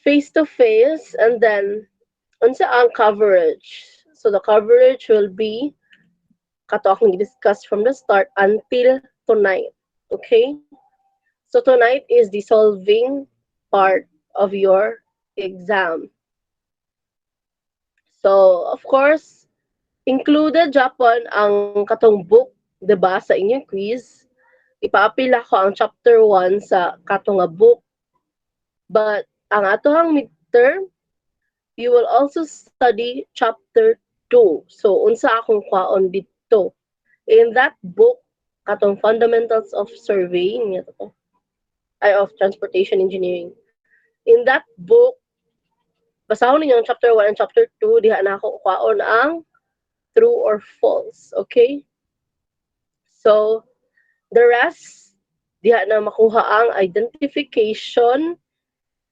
face-to-face, and then unsa ang coverage. So the coverage will be kato akong discuss from the start until tonight. Okay? So tonight is the solving part of your exam. So, of course, included Japon ang katong book, 'di ba, sa inyong quiz. Ipaapila ko ang chapter 1 sa katong nga book. But ang atohang midterm, you will also study chapter 2. So, unsa akong kwaon dito? In that book, katong Fundamentals of Surveying, ay of Transportation Engineering. In that book, basahon ninyo ang chapter 1 and chapter 2, diha na ako kwaon ang true or false. Okay? So, the rest, diha na makuha ang identification,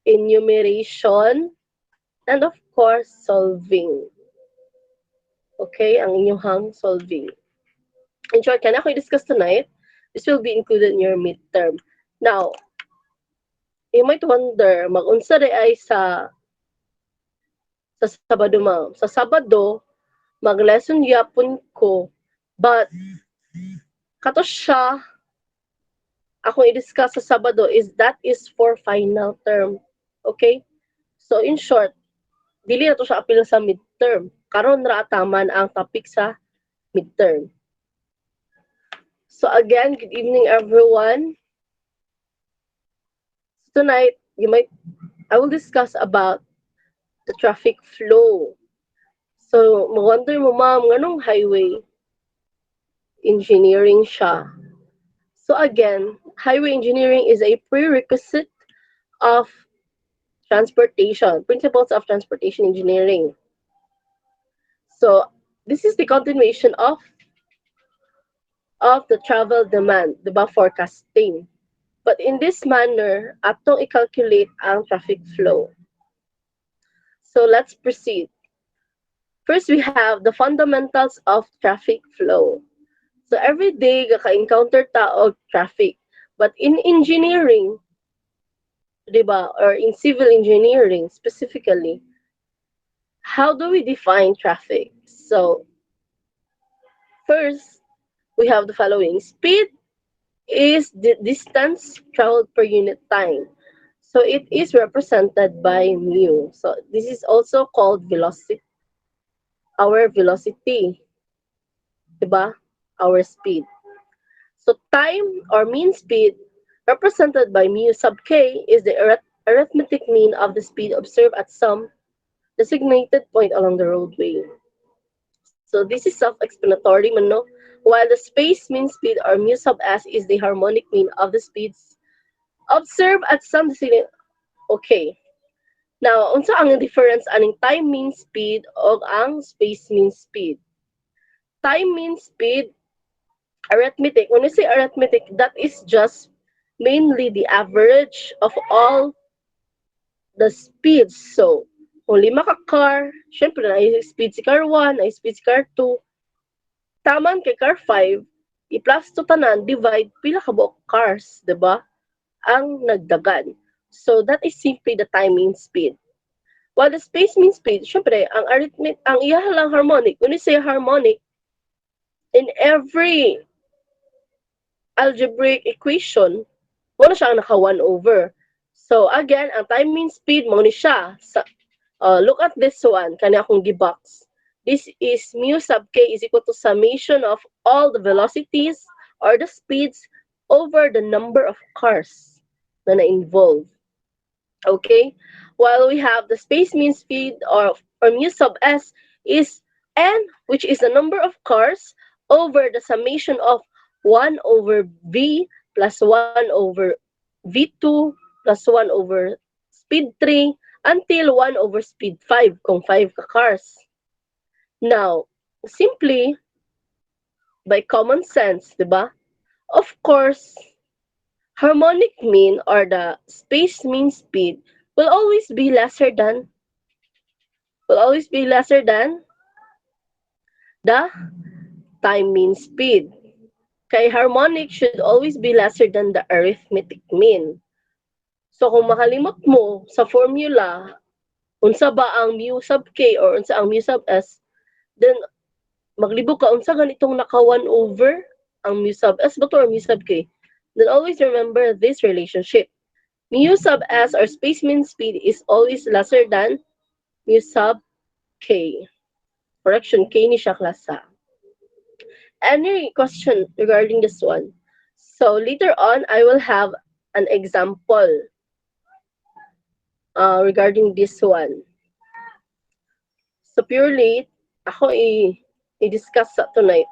enumeration, and of course, solving. Okay? Ang inyong solving. In short, can ako i-discuss tonight? This will be included in your midterm. Now, you might wonder, mag-unsa ay sa Sabado, ma'am. Sa Sabado, mag-lesson yapon ko, but kato siya akong i-discuss sa Sabado is for final term. Okay? So, in short, dili na to siya apil sa midterm. Karon ra ataman ang topic sa midterm. So, again, good evening, everyone. Tonight, I will discuss about the traffic flow. So, mag-wonder mo, ma'am, nganong highway engineering siya? So, again, highway engineering is a prerequisite of transportation, principles of transportation engineering. So, this is the continuation of the travel demand, diba, forecasting. But in this manner, atong i-calculate ang traffic flow. So, let's proceed. First, we have the fundamentals of traffic flow. So, every day, gaka-encounter ta og traffic. But in engineering, diba, or in civil engineering specifically, how do we define traffic? So, first, we have the following. Speed is the distance traveled per unit time. So, it is represented by mu. So, this is also called velocity, our velocity, diba? Our speed. So, time or mean speed represented by mu sub k is the arithmetic mean of the speed observed at some designated point along the roadway. So this is self-explanatory man, no? While the space mean speed or mu sub s is the harmonic mean of the speeds observed at some designated. Okay. Now, unsa ang difference aning time mean speed o ang space mean speed? Time mean speed, arithmetic. When we say arithmetic, that is just mainly the average of all the speeds. So, kung 5 ka car, syempre na speed si car 1, na speed si car 2, taman kay car 5, i-plus to tanan, divide, pila ka buok cars, 'di ba? Ang nagdagan. So, that is simply the timing speed. While the space mean speed, syempre, ang arithmetic, ang iya lang harmonic. When you say harmonic, in every algebraic equation, wala siya ang naka 1 over. So, again, ang time mean speed, mo ni siya. Look at this one, kanya akong gibox. This is mu sub k is equal to summation of all the velocities or the speeds over the number of cars na na-involve. Okay? While we have the space mean speed or mu sub s is n, which is the number of cars over the summation of 1 over v plus 1 over v2 plus 1 over speed 3 until 1 over speed 5 kung 5 ka cars. Now, simply by common sense, di ba? Of course, harmonic mean or the space mean speed will always be lesser than the time mean speed. Kay harmonic should always be lesser than the arithmetic mean. So kung makalimot mo sa formula, unsa ba ang mu sub k or unsa ang mu sub s, then maglibog ka unsa ganitong naka 1 over ang mu sub s ba to or mu sub k. Then always remember this relationship. Mu sub s or space mean speed is always lesser than mu sub k. Correction, k ni siya klasa. Any question regarding this one? So later on, I will have an example regarding this one. So purely, ako i-discuss sa tonight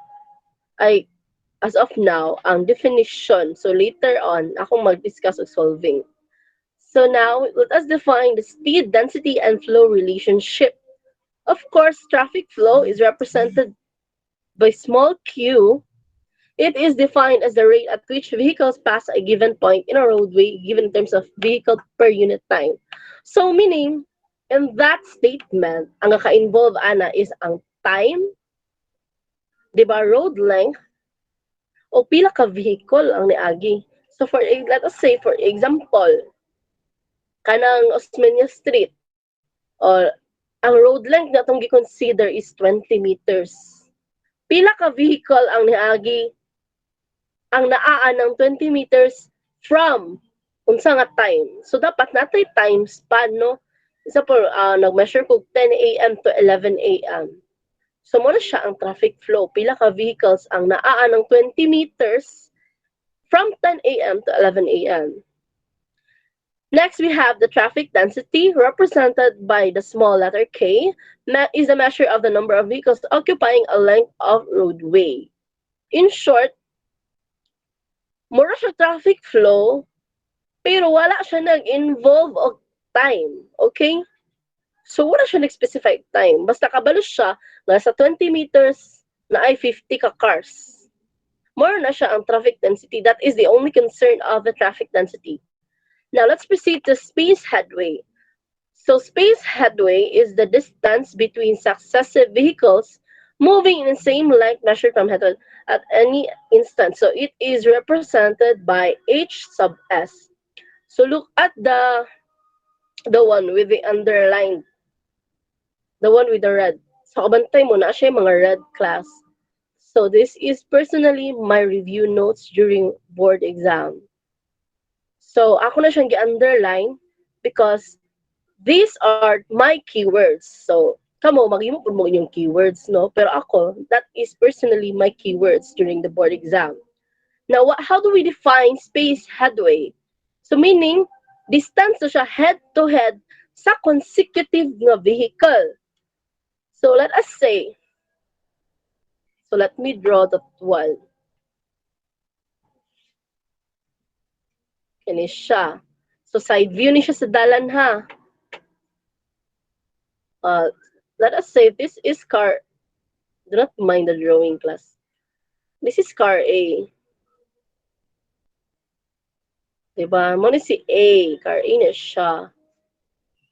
ay as of now ang definition. So later on, ako mag-discuss of solving. So now, let us define the speed, density, and flow relationship. Of course, traffic flow is represented by small q. It is defined as the rate at which vehicles pass a given point in a roadway given in terms of vehicle per unit time. So meaning, in that statement, ang naka-involve ana is ang time, di ba, road length, o pila ka vehicle ang niagi. So let us say for example, kanang Osmeña Street or ang road length na itong gi-consider is 20 meters. Pila ka vehicle ang niagi ang naa ng 20 meters from unsa nga time. So dapat natay time span no. Isa po nag-measure ko 10 a.m. to 11 a.m. So mo na siya ang traffic flow. Pila ka vehicles ang naa ng 20 meters from 10 a.m. to 11 a.m. Next, we have the traffic density, represented by the small letter k, is a measure of the number of vehicles occupying a length of roadway. In short, mura siya traffic flow, pero wala siya nag-involve og time. Okay? So, wala siya nag-specify time. Basta kabalo siya, nga sa 20 meters na ay 50 ka cars. More na siya ang traffic density. That is the only concern of the traffic density. Now, let's proceed to space headway. So, space headway is the distance between successive vehicles moving in the same length measured from head at any instant. So, it is represented by H sub S. So, look at the one with the underlined, the one with the red. So, kabantay mo na siya mga red class. So, this is personally my review notes during board exam. So, ako na siyang gi-underline because these are my keywords. So, kamo, mag-imo po mo inyong keywords, no? Pero ako, that is personally my keywords during the board exam. Now, how do we define space headway? So, meaning, distance na siya head-to-head sa consecutive nga vehicle. So, let us say, so let me draw that one. Kani siya. So, side view ni siya sa dalan, ha? Let us say this is car. Do not mind the drawing class. This is car A. Diba? Mo ni si A. Car A na siya.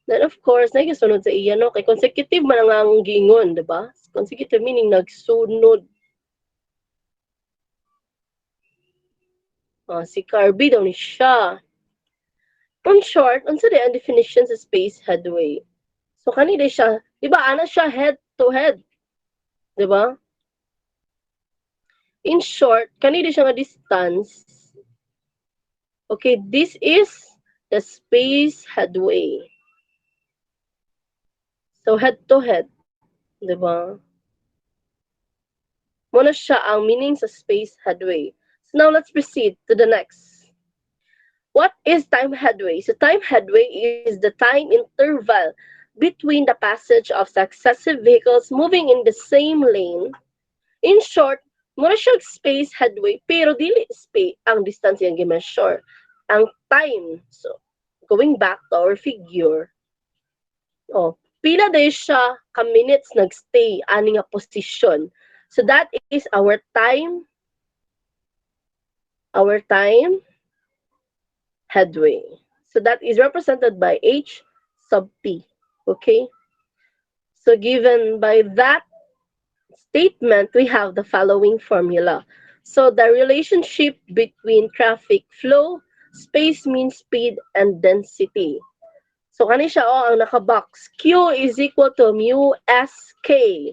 Then of course, nagkasunod sa iya, no? Kay consecutive man ang gingon, diba? Consecutive meaning nagsunod. Si car B daw ni siya. In short, unsa di ang definition sa space headway? So, kanina siya, diba, ana siya head to head. Diba? In short, kanina siya nga distance. Okay, this is the space headway. So, head to head. Diba? Muna siya ang meaning sa space headway. So, now let's proceed to the next. What is time headway? So, time headway is the time interval between the passage of successive vehicles moving in the same lane. In short, mura siya space headway, pero dili space ang distance yung gi-measure. Ang time, so, going back to our figure, pila day siya ka minutes nagstay ani nga position. So, that is our time headway. So, that is represented by H sub P. Okay? So, given by that statement, we have the following formula. So, the relationship between traffic flow, Space means speed and density. So, kani siya, ang nakabox. Q is equal to mu S K.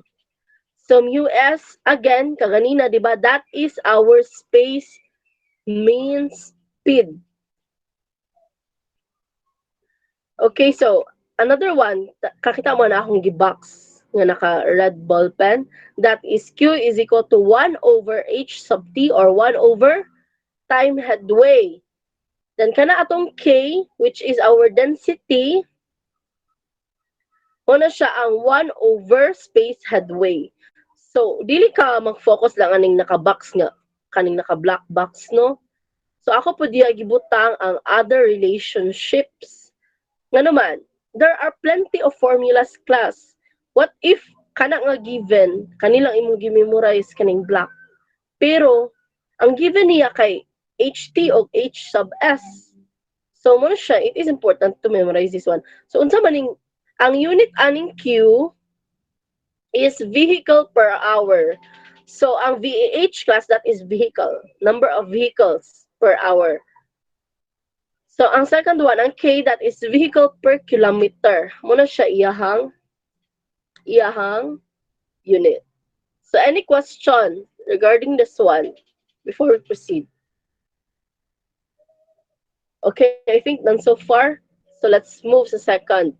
So, mu S, again, kaganina, di ba? That is our space means speed. Okay, so, another one, kakita mo na akong gibox nga naka-red ball pen. That is Q is equal to 1 over H sub T or 1 over time headway. Then, kana atong K, which is our density, una siya ang 1 over space headway. So, dili ka mag-focus lang aning naka-box nga, kaning naka-black box, no? So, ako po diya gibutang ang other relationships. Nga naman, there are plenty of formulas class. What if kana nga given, kanilang imong gi-memorize kaning black. Pero, ang given niya kay HT o H sub S. So, mo siya, it is important to memorize this one. So, unsa maning, ang unit aning Q is vehicle per hour. So, ang VAH class, that is vehicle. Number of vehicles per hour. So, ang second one, ang K, that is vehicle per kilometer. Muna siya iyahang unit. So, any question regarding this one before we proceed? Okay, I think none so far. So, let's move to second.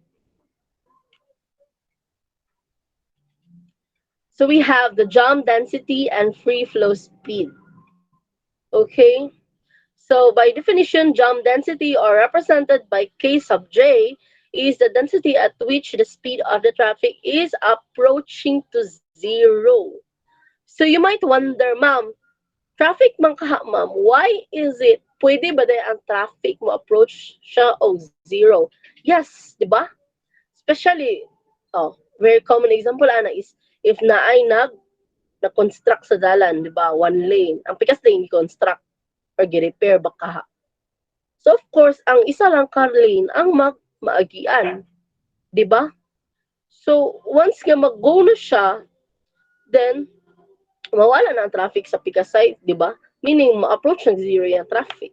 So, we have the jam density and free flow speed. Okay? So, by definition, jam density, or represented by K sub J, is the density at which the speed of the traffic is approaching to zero. So, you might wonder, ma'am, traffic man kaha, ma'am, why is it, pwede ba dahil ang traffic mo approach siya o zero? Yes, di ba? Especially, very common example, ana, is if na ay na-construct sa dalan, di ba? One lane. Ang pikas lane, construct or gi-repair ba kaha. So, of course, ang isa lang car lane ang maagian. Di ba? So, once nga mag-go na siya, then, mawala na ang traffic sa pika side, di ba? Meaning, ma-approach ng zero yung traffic.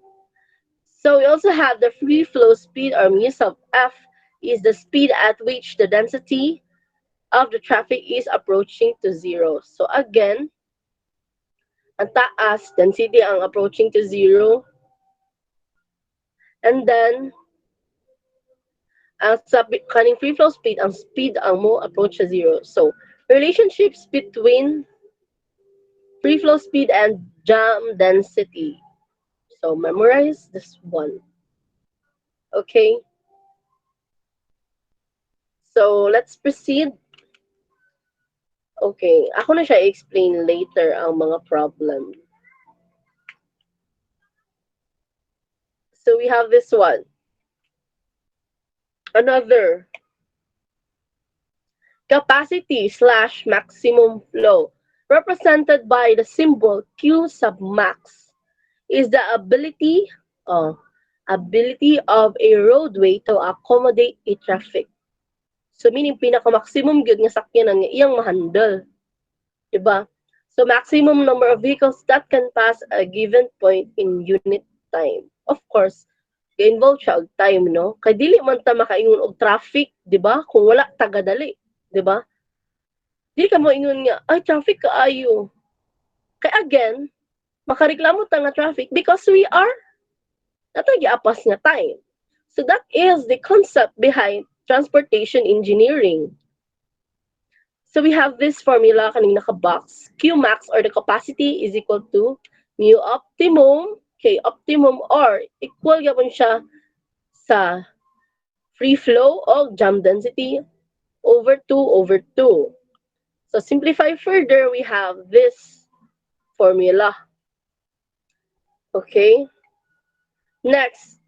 So, we also have the free flow speed, or mu sub F, is the speed at which the density of the traffic is approaching to zero. So, again, ang taas, density ang approaching to zero. And then, ang sa kaning free flow speed, ang speed ang mo approach sa zero. So, relationships between free flow speed and jam density. So, memorize this one. Okay? So, let's proceed. Okay, ako na siya i-explain later ang mga problem. So, we have this one. Another capacity slash maximum flow, represented by the symbol Q sub max, is the ability of a roadway to accommodate a traffic. So, meaning, pinaka-maximum gyud nga sakyanan nga iyang mahandle. Diba? So, maximum number of vehicles that can pass a given point in unit time. Of course, involve siya og time, no? Kay dili man ta makaingon og traffic, di ba? Kung wala tagadali, di ba? Dili ka mo ingon nga, ay, traffic kaayo. Kay again, makareklamo ta nga traffic because we are natagiapas nga time. So that is the concept behind transportation engineering. So we have this formula kaning naka-box. Q max, or the capacity, is equal to mu optimum, K optimum, or equal gyapon siya sa free flow o jam density over 2 over 2. So simplify further, we have this formula. Okay? Next,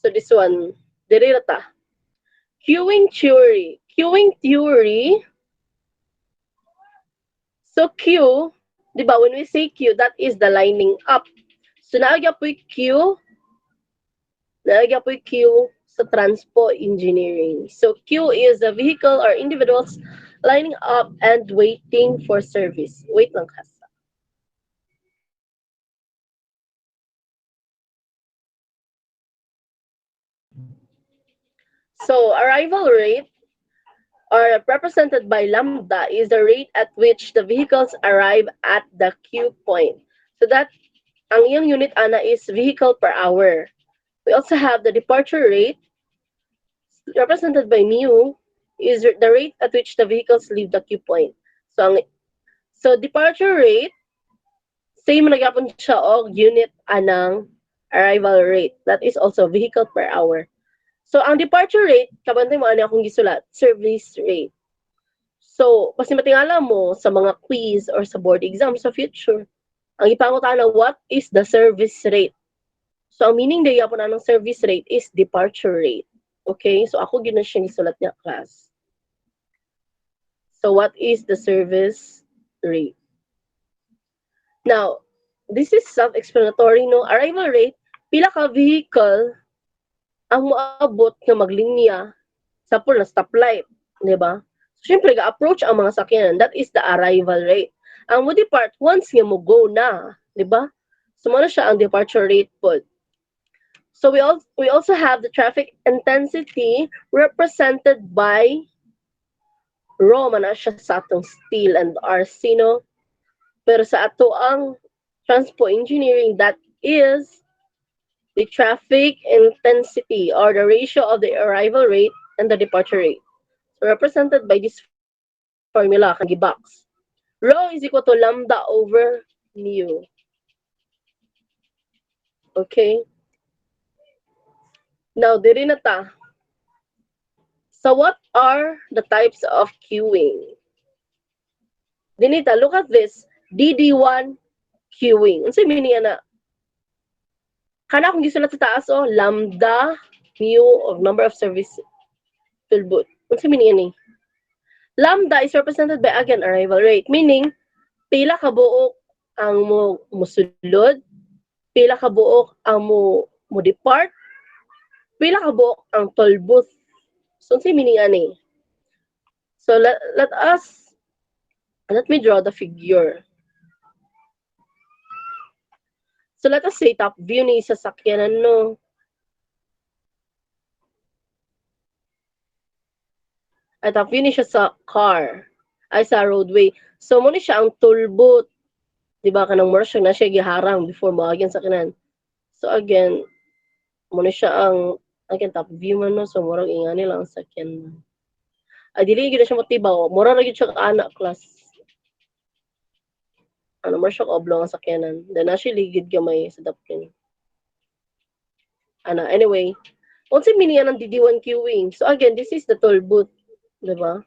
so this one, derivata. Queuing theory. Queuing theory. So Q, di ba, when we say Q, that is the lining up. So naagya po Q sa transpo engineering. So Q is a vehicle or individuals lining up and waiting for service. Wait lang kasi. So arrival rate, or represented by lambda, is the rate at which the vehicles arrive at the queue point. So that ang iyang unit ana is vehicle per hour. We also have the departure rate, represented by mu, is the rate at which the vehicles leave the queue point. So departure rate, same na gyapon siya og unit anang arrival rate. That is also vehicle per hour. So ang departure rate, kabantay mo ani akong gisulat, service rate. So, kasi matingala mo sa mga quiz or sa board exam sa future, ang ipangutana, what is the service rate? So, ang meaning day po na ng service rate is departure rate. Okay? So, ako gina siya gisulat niya, class. So, what is the service rate? Now, this is self-explanatory, no? Arrival rate, pila ka vehicle ang moabot nga maglinya sa pool na stoplight, di ba? So, syempre, ga-approach ang mga sakyanan. That is the arrival rate. Ang mo depart, once nga mo go na, di ba? So, muna siya ang departure rate po. So, we also have the traffic intensity represented by rho, man na siya sa atong steel and RC, no? Pero sa ato ang transport engineering, that is the traffic intensity or the ratio of the arrival rate and the departure rate. So, represented by this formula, kang gibox. Rho is equal to lambda over mu. Okay? Now, diri na ta. So, what are the types of queuing? Dinita, look at this. DD1 queuing. Unsay meaning ana? Kana akong gisulat sa taas, oh, lambda mu of number of service tulbot. Unsay meaning ani? Lambda is represented by, again, arrival rate. Meaning, pila ka buok ang musulod, pila ka buok ang mo depart, pila ka buok ang tolbot. So, unsay meaning ani? So, let me draw the figure. So, let us say top view ni sasakyanan, no? Ay, top view ni siya sa car. Ay, sa roadway. So, muna siya ang tulbot. Diba, kanang more siya na siya giharang before maagyan sa kanan. So, again, muna siya ang, again, top view man, no? So, murag ingani lang ang sakyan. Ay, dili gid siya motibaw. Mura ra gid siya ka anak class. Ano more siya ka oblong ang sakyanan. Then, actually, ligid gamay sa dapkin. Anyway, unsa meaning ng DD1 queuing? So, again, this is the toll booth. Diba?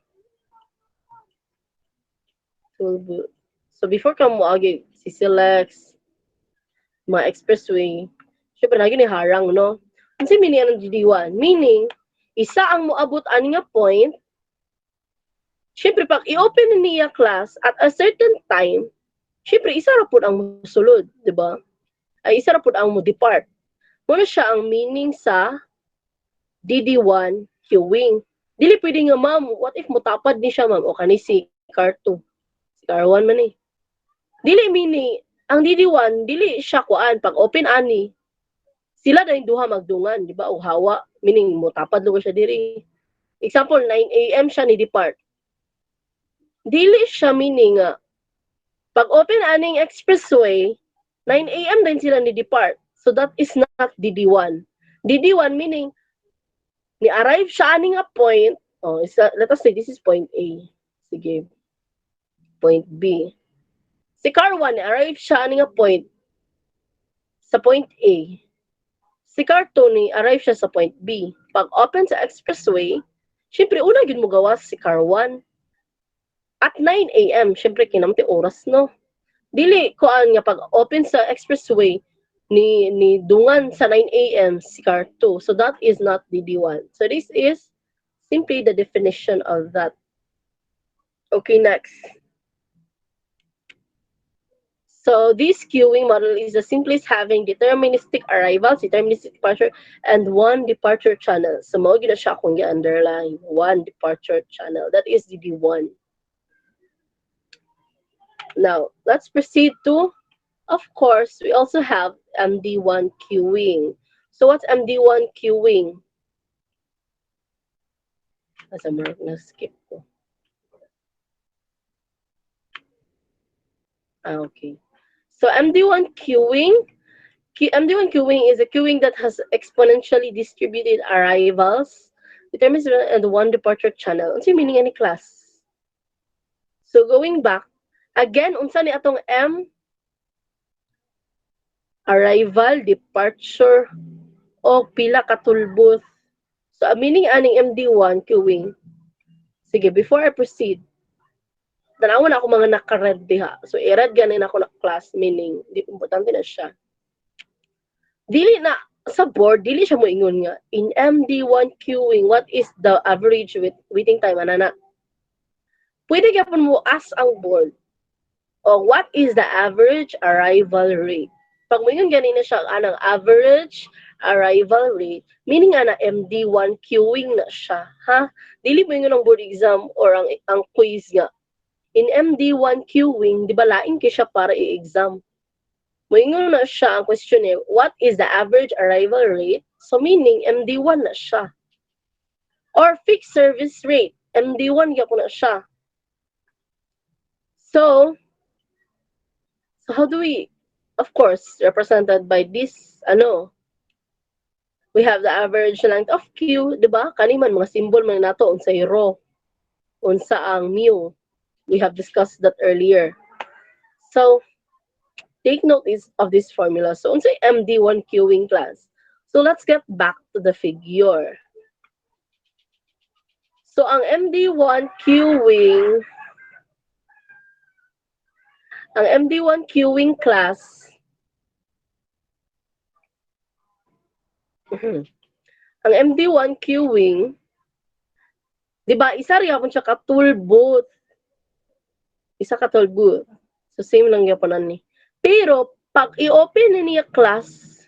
Toll booth. So, before ka mo agi, si Silex, mga expressway, syempre na ni harang, no? Unsa meaning ng DD1? Meaning, isa ang moabot ani nga point. Syempre, pag i-open niya class at a certain time, syempre, isa ra pud ang musulod, di ba? Ay, isa ra pud ang mo depart. Muna siya ang meaning sa DD1 queuing. Dili pwede nga, ma'am, what if mutapad ni siya, ma'am, o kani si car 2, si car 1 man eh. Dili meaning, ang DD1, dili siya kuan, pag open ani, sila na yung duha magdungan, di ba, o hawa, meaning mutapad lugar siya diri. Example, 9 a.m. siya ni depart. Dili siya meaning nga, pag open aning expressway, 9 a.m. din sila ni depart. So that is not DD1. DD1 meaning, ni-arrive siya aning nga point, let us say this is point A. Sige. Point B. Si car 1, ni-arrive siya aning nga point sa point A. Si car 2, ni-arrive siya sa point B. Pag open sa expressway, syempre, una yun mo gawas si car 1. At 9 a.m., syempre, kinamti oras, no? Dili, kuan nga, pag open sa expressway, ni dungan sa 9 a.m. si car 2. So that is not DD1. So this is simply the definition of that. Okay, next. So this queuing model is the simplest, having deterministic arrivals, deterministic departure, and one departure channel. So mao gid siya kung gi-underline, one departure channel. That is DD1. Now, let's proceed to, of course, we also have MD1 queuing. So what's MD1 queuing? Asa mark na skip ko. Okay. So MD1 queuing. MD1 queuing is a queuing that has exponentially distributed arrivals, determines and one departure channel. Ano yung meaning ni class? So going back, again, unsa ni atong M? Arrival, departure, o pila katulbot. So, ang meaning aning MD1 queuing. Sige, before I proceed, tanawan na ako mga naka-red diha. So, i-red ganin ako na class, meaning, di importante na siya. Dili na, sa board, dili siya mo ingon nga, in MD1 queuing, what is the average waiting time, anana? Pwede gyapon mo ask ang board, o what is the average arrival rate? Pag mo yun ganina siya, anang average arrival rate, meaning nga na MD1 queuing na siya, ha? Dili mo yun ang board exam or ang quiz nga. In MD1 queuing, di ba lain kay siya para i-exam? Mo yun na siya ang question eh, what is the average arrival rate? So meaning, MD1 na siya. Or fixed service rate, MD1 gyapon na siya. So how do we, of course, represented by this, we have the average length of queue, di ba? Kani man, mga symbol man nato, unsay row, unsa ang mu. We have discussed that earlier. So, take note of this formula. So, unsay MD1 queuing class. So, let's get back to the figure. So, ang MD1 queuing, class, ang MD1 queuing, di ba, isa rin ako siya ka-toolbooth. Isa ka-toolbooth. So, same lang yapon ni. Pero, pag i-open na niya class,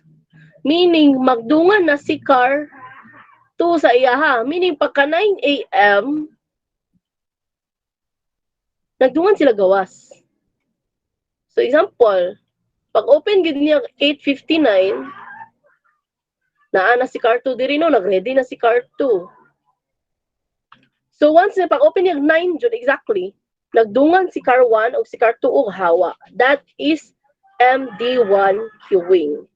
meaning, magdungan na si car to sa iya ha. Meaning, pagka 9 a.m., nagdungan sila gawas. So, example, pag open gid niya 8:59, naa na si car 2 diri no, nag-ready na si car 2. So, once na pag-open niya 9 jud exactly, nagdungan si car 1 o si car 2 og hawa. That is MD1 queuing.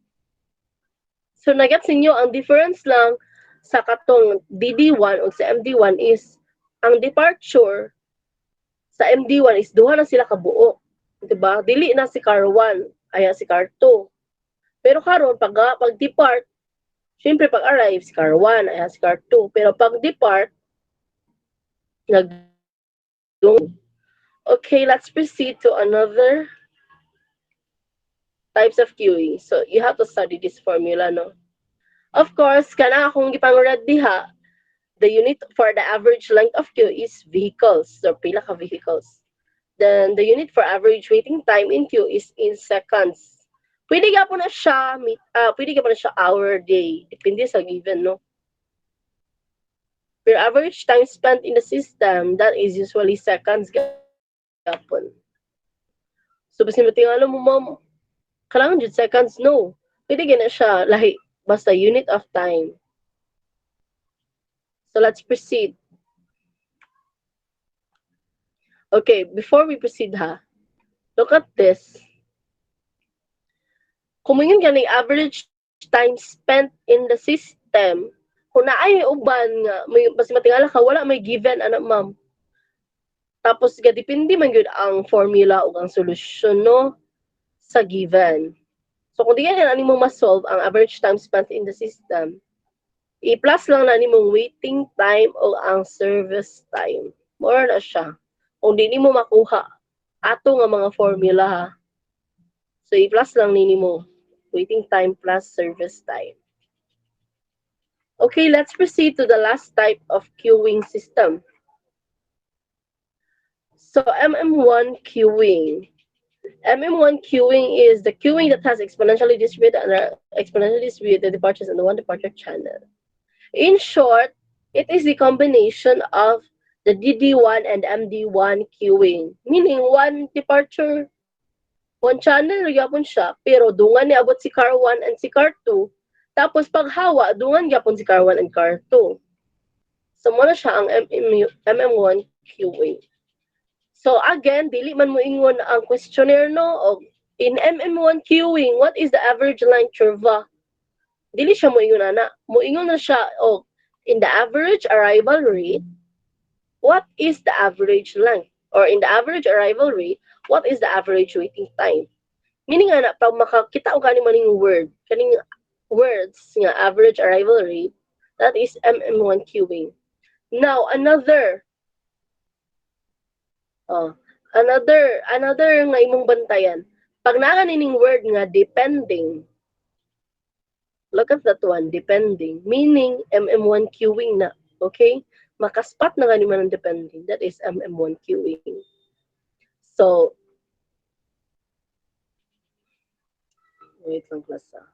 So, nagets ninyo, ang difference lang sa katong DD1 o sa MD1 is, ang departure sa MD1 is duha na sila kabuo. Diba? Dili na si car 1, aya si car 2. Pero karon pag-depart, syempre pag-arrive si car 1, aya si car 2. Pero pag-depart, okay, let's proceed to another types of queuing. So, you have to study this formula, no? Of course, kana akong gipang-read diha, the unit for the average length of queue is vehicles. So, pila ka vehicles. Then, the unit for average waiting time in queue is in seconds. Pwede ka po na siya, hour, day. Depende sa given, no? Pero average time spent in the system, that is usually seconds gapon. So, basin mo tingala mo, ma'am, kailangan jud seconds, no. Pwede na siya, lahi, basta unit of time. So, let's proceed. Okay, before we proceed ha, look at this. Kung yun ka average time spent in the system, kung naay uban nga, may basi matingala ka, wala may given, ma'am. Tapos, depende man yun ang formula o ang solution, no, sa given. So, kung di yan ani mo ma-solve ang average time spent in the system, i-plus lang na ni mong waiting time o ang service time. More na siya. Kung di mo makuha, ato nga mga formula ha. So, i-plus lang ni mo. Waiting time plus service time. Okay, let's proceed to the last type of queuing system. So, MM1 queuing. MM1 queuing is the queuing that has exponentially distributed departures in the one departure channel. In short, it is the combination of the DD1 and MD1 queuing. Meaning, one departure, one channel, yapon siya, pero dungan ni abot si car 1 and si car 2, tapos paghawa, dungan yapon si car 1 and car 2. So, muna siya ang MM1 QA. So, again, dili man mo ingon ang questionnaire, no? O, in MM1 queuing, what is the average line curve? Dili siya mo ingon ana. Mo ingon na siya, o, in the average arrival rate, what is the average length? Or in the average arrival rate, what is the average waiting time? Meaning nga na, pag makakita ko kaning maning kaning words nga average arrival rate, that is MM1 queuing. Now, oh, another nga imong bantayan. Pag naa nining word nga depending, look at that one, depending, meaning MM1 queuing na, okay? Makaspat na gani man ang depending, that is MM1 queuing. So, wait lang class ah.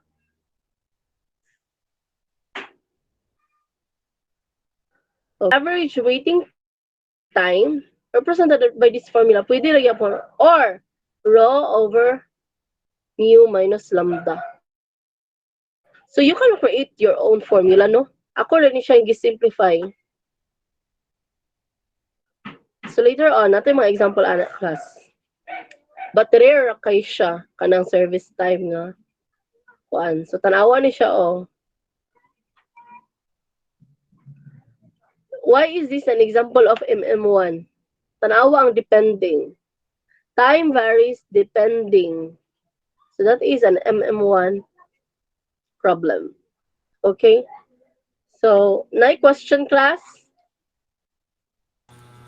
Average waiting time represented by this formula, pwede lagyan po, or rho over mu minus lambda. So, you can create your own formula, no? Ako rin siya yung simplify. So, later on, natin mga example ana class. But rare kay siya kanang service time nga kuan. So, tanawa ni siya, oh. Why is this an example of MM1? Tanawa ang depending. Time varies depending. So, that is an MM1 problem. Okay? So, question class?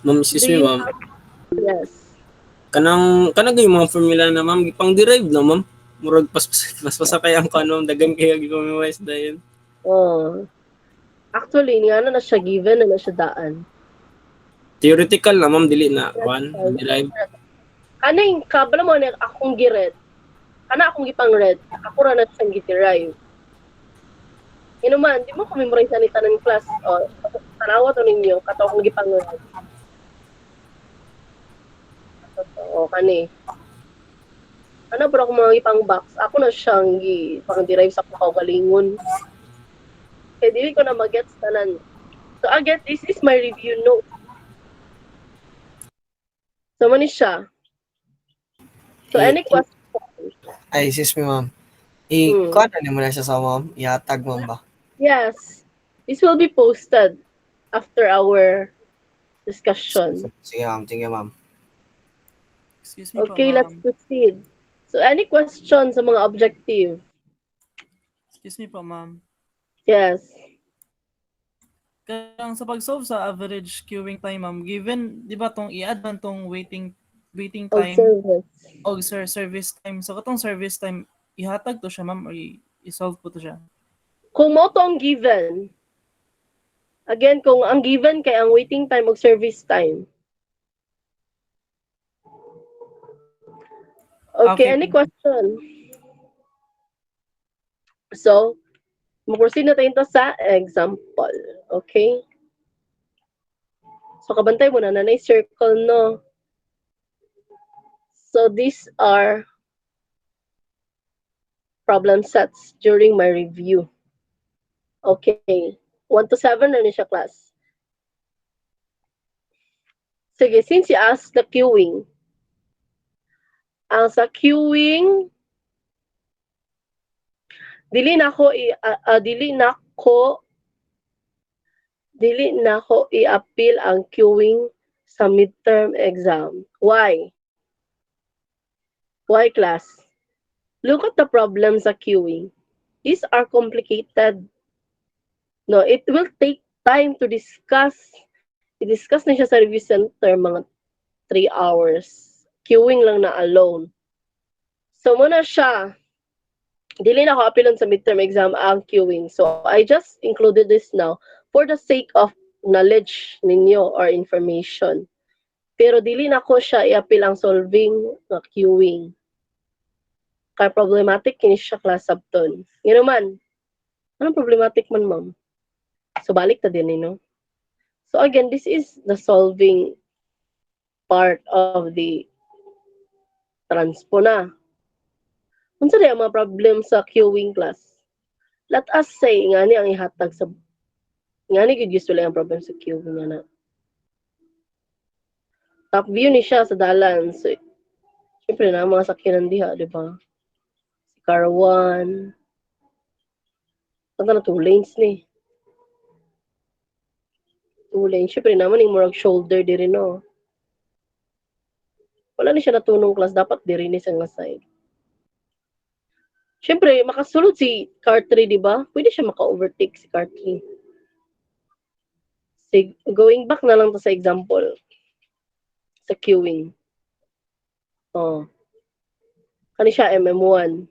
Ma'am, excuse Do me, you ma'am. have? Yes. Kanang yung mga formula na, ma'am, pang derive na, ma'am. Murag paspasa kay ang kanon dagan kaya gipamemorize dayon. Oh. Actually, nga na siya given na siya daan. Theoretical na, ma'am, dili na That's kuan, fine. derive. Kaning kabala mo na akong gired. Kana akong gipang red, ako ra na siyang giderive. Inuman, di mo ko memorize ni tanan class o tanawa to ninyo kato akong gipang red. O kani. Ano pero ako mga gipang box, ako na siyang gipang derive sa kaugalingon. Kaya dili ko na mag-gets tanan. So again, this is my review note. So man siya. So any question? Ay, excuse me, ma'am. Kuha na mo na siya sa ma'am. Ihatag, ma'am ba? Yes. This will be posted after our discussion. Sige, ma'am. Sige, ma'am. Excuse me Okay, po, let's ma'am. proceed. So any questions sa mga objective? Excuse me po, ma'am. Yes. Kaya sa pag-solve sa average queuing time, ma'am, given, di ba, tong i-add man tong waiting Of time service. o service time. So, katong service time, ihatag to siya, ma'am, or i-solve po to siya. Kung mo to ang given, again, kung ang given kay ang waiting time o service time. Okay, any question? So, mag-proceed na tayo sa example. Okay? So, kabantay mo na circle, no? So, these are problem sets during my review. Okay. 1 to 7 na siya, class. Sige, since you asked the queuing, ang sa queuing, dili na ko i-appeal ang queuing sa midterm exam. Why? Why, class? Look at the problem sa queuing. These are complicated. No, it will take time to discuss. I-discuss na siya sa review center mga 3 hours. Queuing lang na alone. So, muna siya, dili na ako apilon sa midterm exam ang queuing. So, I just included this now for the sake of knowledge ninyo or information. Pero dili na ko siya i-appeal ang solving ng queuing. Kaya problematic kini siya class sabton. Ngano man, anong problematic man, ma'am? So, balik ta din, no? So, again, this is the solving part of the transpo na. Unsa day ang mga problem sa queuing class? Let us say nga ni ang ihatag sa Nga ni gud usually ang problem sa queuing nga na. Top view ni siya sa dalan. So, syempre na mga sakyanan diha, di ba? Si car 1. Kanta na 2 lanes ni. 2 lanes. Syempre naman yung murag shoulder diri no. Wala ni siya natunong class. Dapat diri ni sa nga side. Syempre, makasulod si car 3, di ba? Pwede siya maka-overtake si car 3. Going back na lang to sa example. Sa queuing. Oh. Kani siya MM1.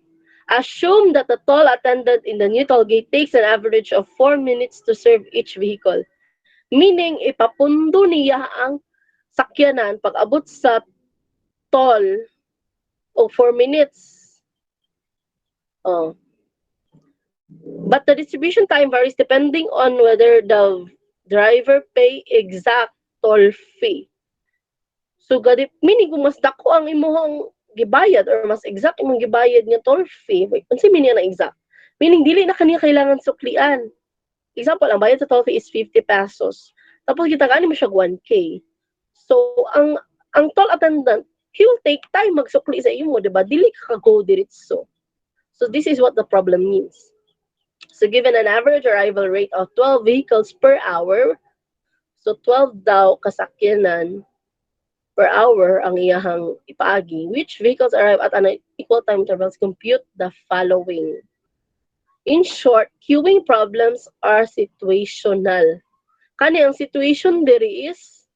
Assume that the toll attendant in the new toll gate takes an average of 4 minutes to serve each vehicle. Meaning, ipapundo niya ang sakyanan pag abot sa toll o 4 minutes. Oh. But the distribution time varies depending on whether the driver pay exact toll fee. So, meaning kung mas dako ang imuhang gibayad or mas exact imong gibayad nga toll fee, unsa meaning na exact? Meaning, dili na kaniya kailangan suklian. Example, ang bayad sa toll fee is 50 pesos. Tapos kita gani mo siya 1K. So, ang toll attendant, he will take time magsukli sa imo, di ba? Dili ka go diretso. So, this is what the problem means. So, given an average arrival rate of 12 vehicles per hour, so 12 daw kasakyanan per hour ang iyahang ipaagi. Which vehicles arrive at an equal time intervals? Compute the following. In short, queuing problems are situational. Kani ang situation diri is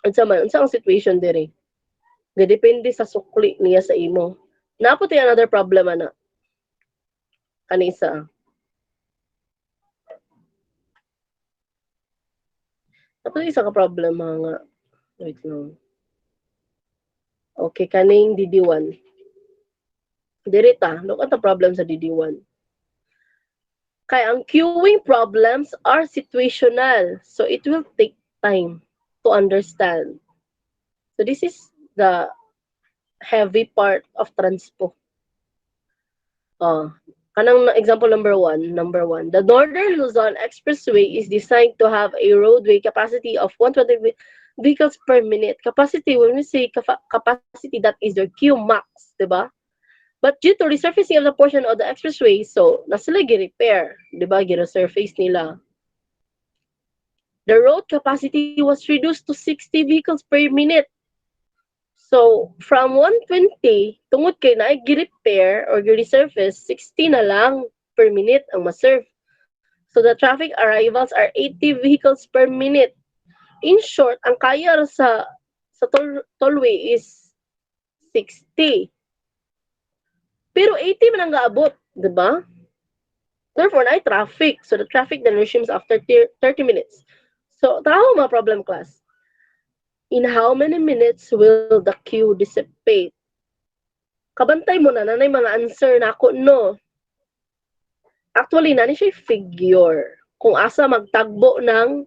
unsa ang situation diri? Gadepende sa sukli niya sa imo. Naputi another problem ana. Kanisa. Tapos isa ka problem mga wait lang. Okay, kaning DD1. Dirita, look at the problem sa DD1. Kaya ang queuing problems are situational. So it will take time to understand. So this is the heavy part of transpo. Kanang example number one. The Northern Luzon Expressway is designed to have a roadway capacity of 120 vehicles per minute. Capacity, when we say capacity, that is their Q max, diba? But due to resurfacing of the portion of the expressway, so na sila gi-repair, diba? Gi-resurface nila. The road capacity was reduced to 60 vehicles per minute. So, from 120, tungod kay na gi-repair or gi-resurface, 60 na lang per minute ang ma-serve. So, the traffic arrivals are 80 vehicles per minute. In short, ang kaya sa tollway is 60. Pero 80 man ang gaabot, di ba? Therefore, na traffic. So, the traffic then resumes after 30 minutes. So, tao mga problem class. In how many minutes will the queue dissipate? Kabantay mo na, nanay mga answer na ako, no? Actually, nani siya figure. Kung asa magtagbo ng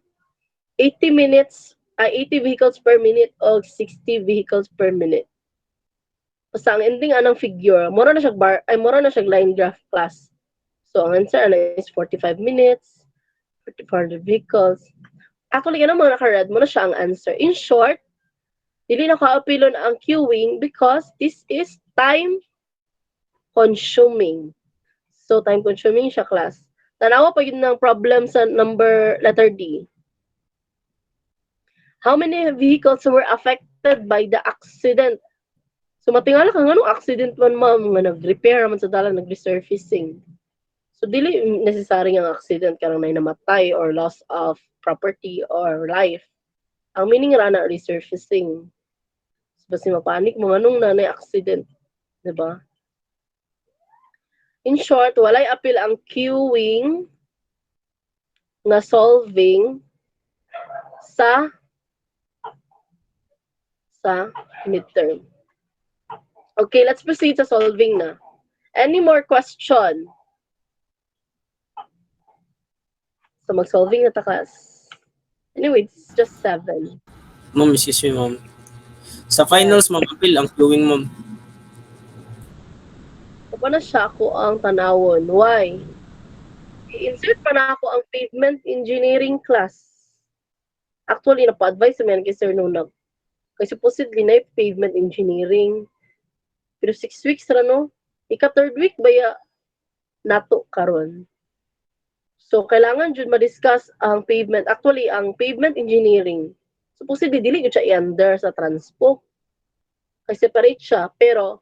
80 minutes, 80 vehicles per minute o 60 vehicles per minute. Basta ang ending anang figure, mura na siya line graph class. So, ang answer is 45 minutes, 400 vehicles. Actually, ganun mga naka-read mo na siya ang answer. In short, dili na ka-apilon ang queuing because this is time consuming. So, time consuming siya class. Tanawa pa yun ng problem sa letter D. How many vehicles were affected by the accident? So, matingala ka nga nung accident man, ma'am, nga nag-repair man sa dalan, nag-resurfacing. So, dili necessary ang accident karang may namatay or loss of property or life. Ang meaning ra na resurfacing. So, basta mapanik mo nga nung nanay accident. Diba? In short, walay apil ang queuing na solving sa midterm. Okay, let's proceed sa solving na. Any more question? So, mag-solving na takas. Anyway, it's just 7. Ma'am, excuse me, ma'am. Sa finals, ma'am, apil ang queuing, ma'am. So, na siya ako ang tanawon. Why? I-insert pa na ako ang pavement engineering class. Actually, napa-advise naman kay Sir Nunag. Kasi supposedly na pavement engineering. Pero 6 weeks ra no? Ika third week baya nato karon. So, kailangan jud ma-discuss ang pavement. Actually, ang pavement engineering, supposedly, dili yun siya i-under sa transpo. Kaya separate siya. Pero,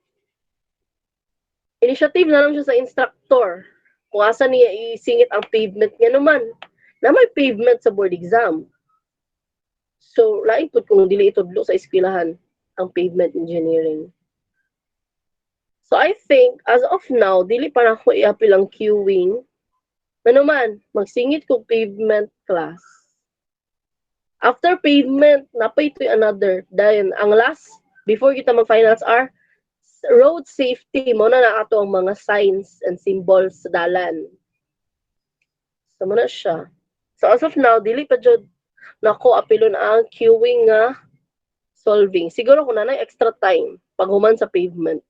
initiative na lang siya sa instructor. Kung asa niya isingit ang pavement niya naman. Na may pavement sa board exam. So, lain po kung dili itudlo sa eskwelahan ang pavement engineering. So, I think, as of now, dili pa na ako i-appeal ang queuing. Ano man, magsingit ko pavement class. After pavement, napay ito'y another. Dahil ang last, before kita mag-finals are, road safety. Mo na ato ang mga signs and symbols sa dalan. So, mo na siya. So, as of now, dili pa jud nako apilon ang queuing nga solving. Siguro kung nanay extra time pag human sa pavement.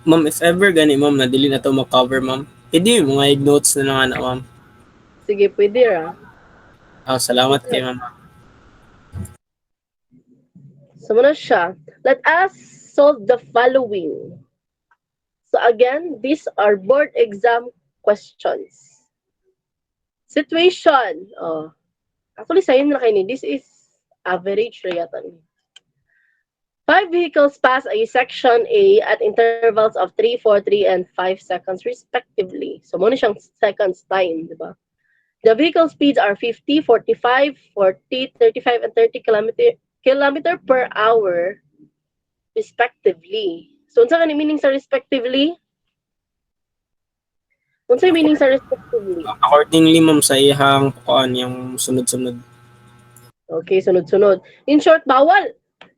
Ma'am, if ever gani ma'am na dili na to ma-cover ma'am, pwede yung mga notes na lang na ma'am. Sige, pwede ra. Salamat kay ma'am. So, muna siya. Let us solve the following. So, again, these are board exam questions. Situation. Oh. Actually, sa'yo na kayo ni. This is average yata ni. 5 vehicles pass a section A at intervals of 3, 4, 3, and 5 seconds respectively. So, muna siyang seconds time, di ba? The vehicle speeds are 50, 45, 40, 35, and 30 kilometer per hour respectively. So, unsa ka ni meaning sa respectively? Unsa meaning sa respectively? Accordingly ma'am sa ihang kuan yung sunod-sunod. Okay, sunod-sunod. In short, bawal.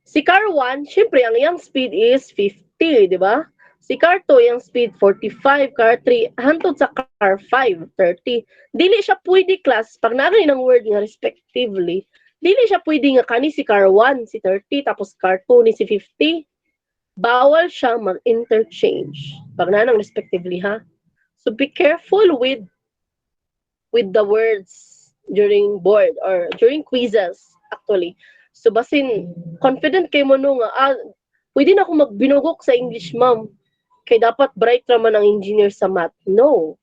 Si car 1, syempre, ang iyang speed is 50, di ba? Si car 2, yung speed 45, car 3, hantod sa car 5, 30. Dili siya pwede class, pag narin ng word nga respectively, dili siya pwede nga kani si car 1, si 30, tapos car 2 ni si 50. Bawal siya mag-interchange. Pag nanang respectively, ha? So, be careful with the words during board or during quizzes, actually. So, basin, confident kay mo no nga, pwede na ako magbinugok sa English, ma'am. Kay dapat bright naman ang engineer sa math. No.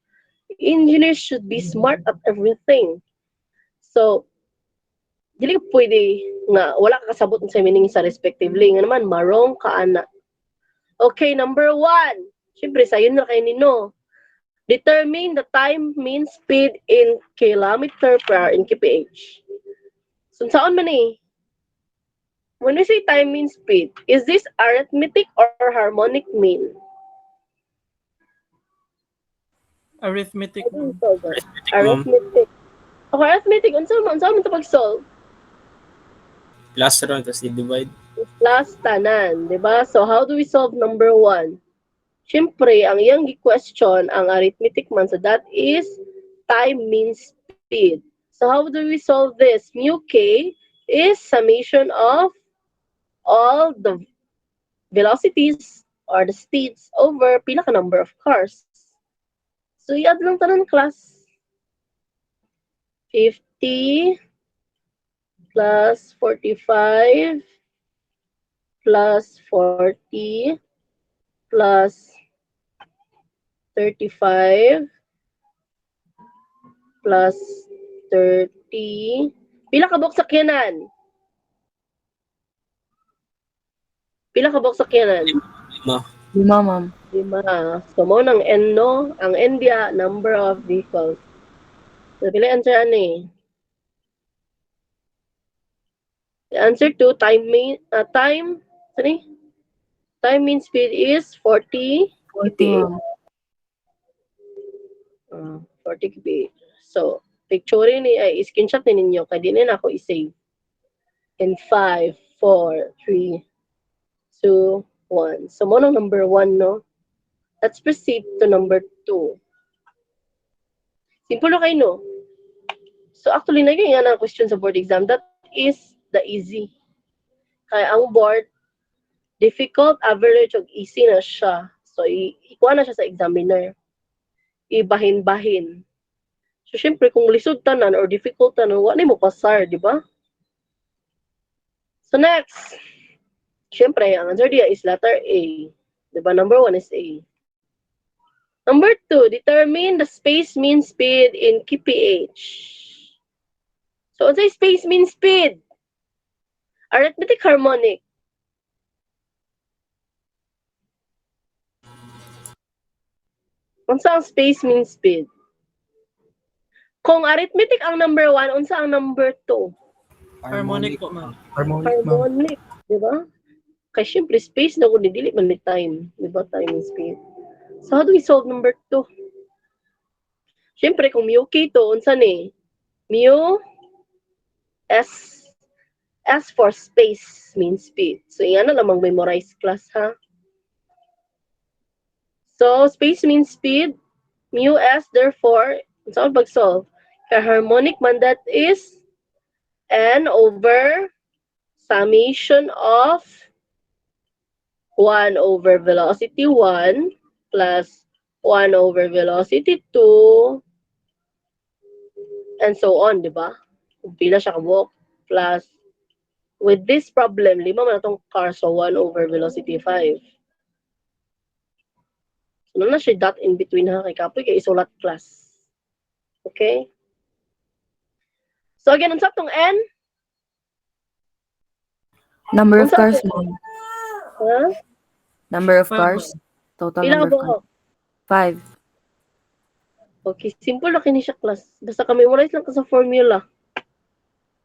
Engineers should be smart at everything. So, dili pwede nga, wala ka kasabot sa meaning sa respectively. Nga naman, marong ka, ana. Okay, number 1. Siyempre, sa'yo na kayo nino. Determine the time mean speed in kilometer per hour in kph. So, saan man eh? When we say time mean speed, is this arithmetic or harmonic mean? Arithmetic, ma'am. Arithmetic. Okay, arithmetic. Unsa man to pag-solve? Plus ron tapos i-divide. Plus tanan, di ba? So, how do we solve number 1? Siyempre, ang iyang question, ang arithmetic man, so that is time means speed. So, how do we solve this? Mu k is summation of all the velocities or the speeds over pila ka number of cars. So, i-add lang tanan class. 50 plus 45 plus 40 plus 35 plus 30. Pila ka box sakyanan? Pila ka box sakyanan? 5. 5, ma'am. 5. So, mo ng N, no? Ang N dia, number of vehicles. So, pila answer ani? The answer to time mean speed is 40 40, kph. ma'am. 40 kph. So, picture ni ay screenshot ni ninyo kay dinhi na ako i-save. In 5, 4, 3, 2, 1. So, mo ng number 1, no? Let's proceed to number 2. Simple na kayo, no? So, actually, na yun ang question sa board exam. That is the easy. Kaya ang board, difficult, average, o easy na siya. So, ikuha na siya sa examiner. ibahin-bahin. So, syempre, kung lisod tanan or difficult tanan, wala mo pasar, di ba? So, next. Syempre, ang answer diya is letter A. Di ba? Number 1 is A. Number 2, determine the space mean speed in kph. So, unsay space mean speed? Arithmetic harmonic. Unsa ang space mean speed? Kung arithmetic ang number 1, unsa ang number 2? Harmonic po, ma'am. Harmonic, ma'am. Harmonic. Di ba? Kaya syempre, space na kung dili man ni time. Di ba? Time and speed. So, how do we solve number 2? Syempre, kung mu k to, unsa ni? Mu S S for space means speed. So, iyan na lamang memorize class, ha? So, space means speed. Mu S, therefore, saan pag-solve? Kaya harmonic man, that is N over summation of 1 over velocity 1 plus 1 over velocity 2 and so on, di ba? Kung pila siya kabuk plus with this problem, 5 man itong car, so 1 over velocity 5. So, na siya dot in between ha, kay kapoy, kay isulat class. Okay? So, again, unsa tong N? Number of Unsa cars, to? ma'am. Ha? Number of 5, cars. ma'am. Total Pila number ka of cars. buok? 5. Okay, simple na kini siya class. Basta ka-memorize lang ka sa formula.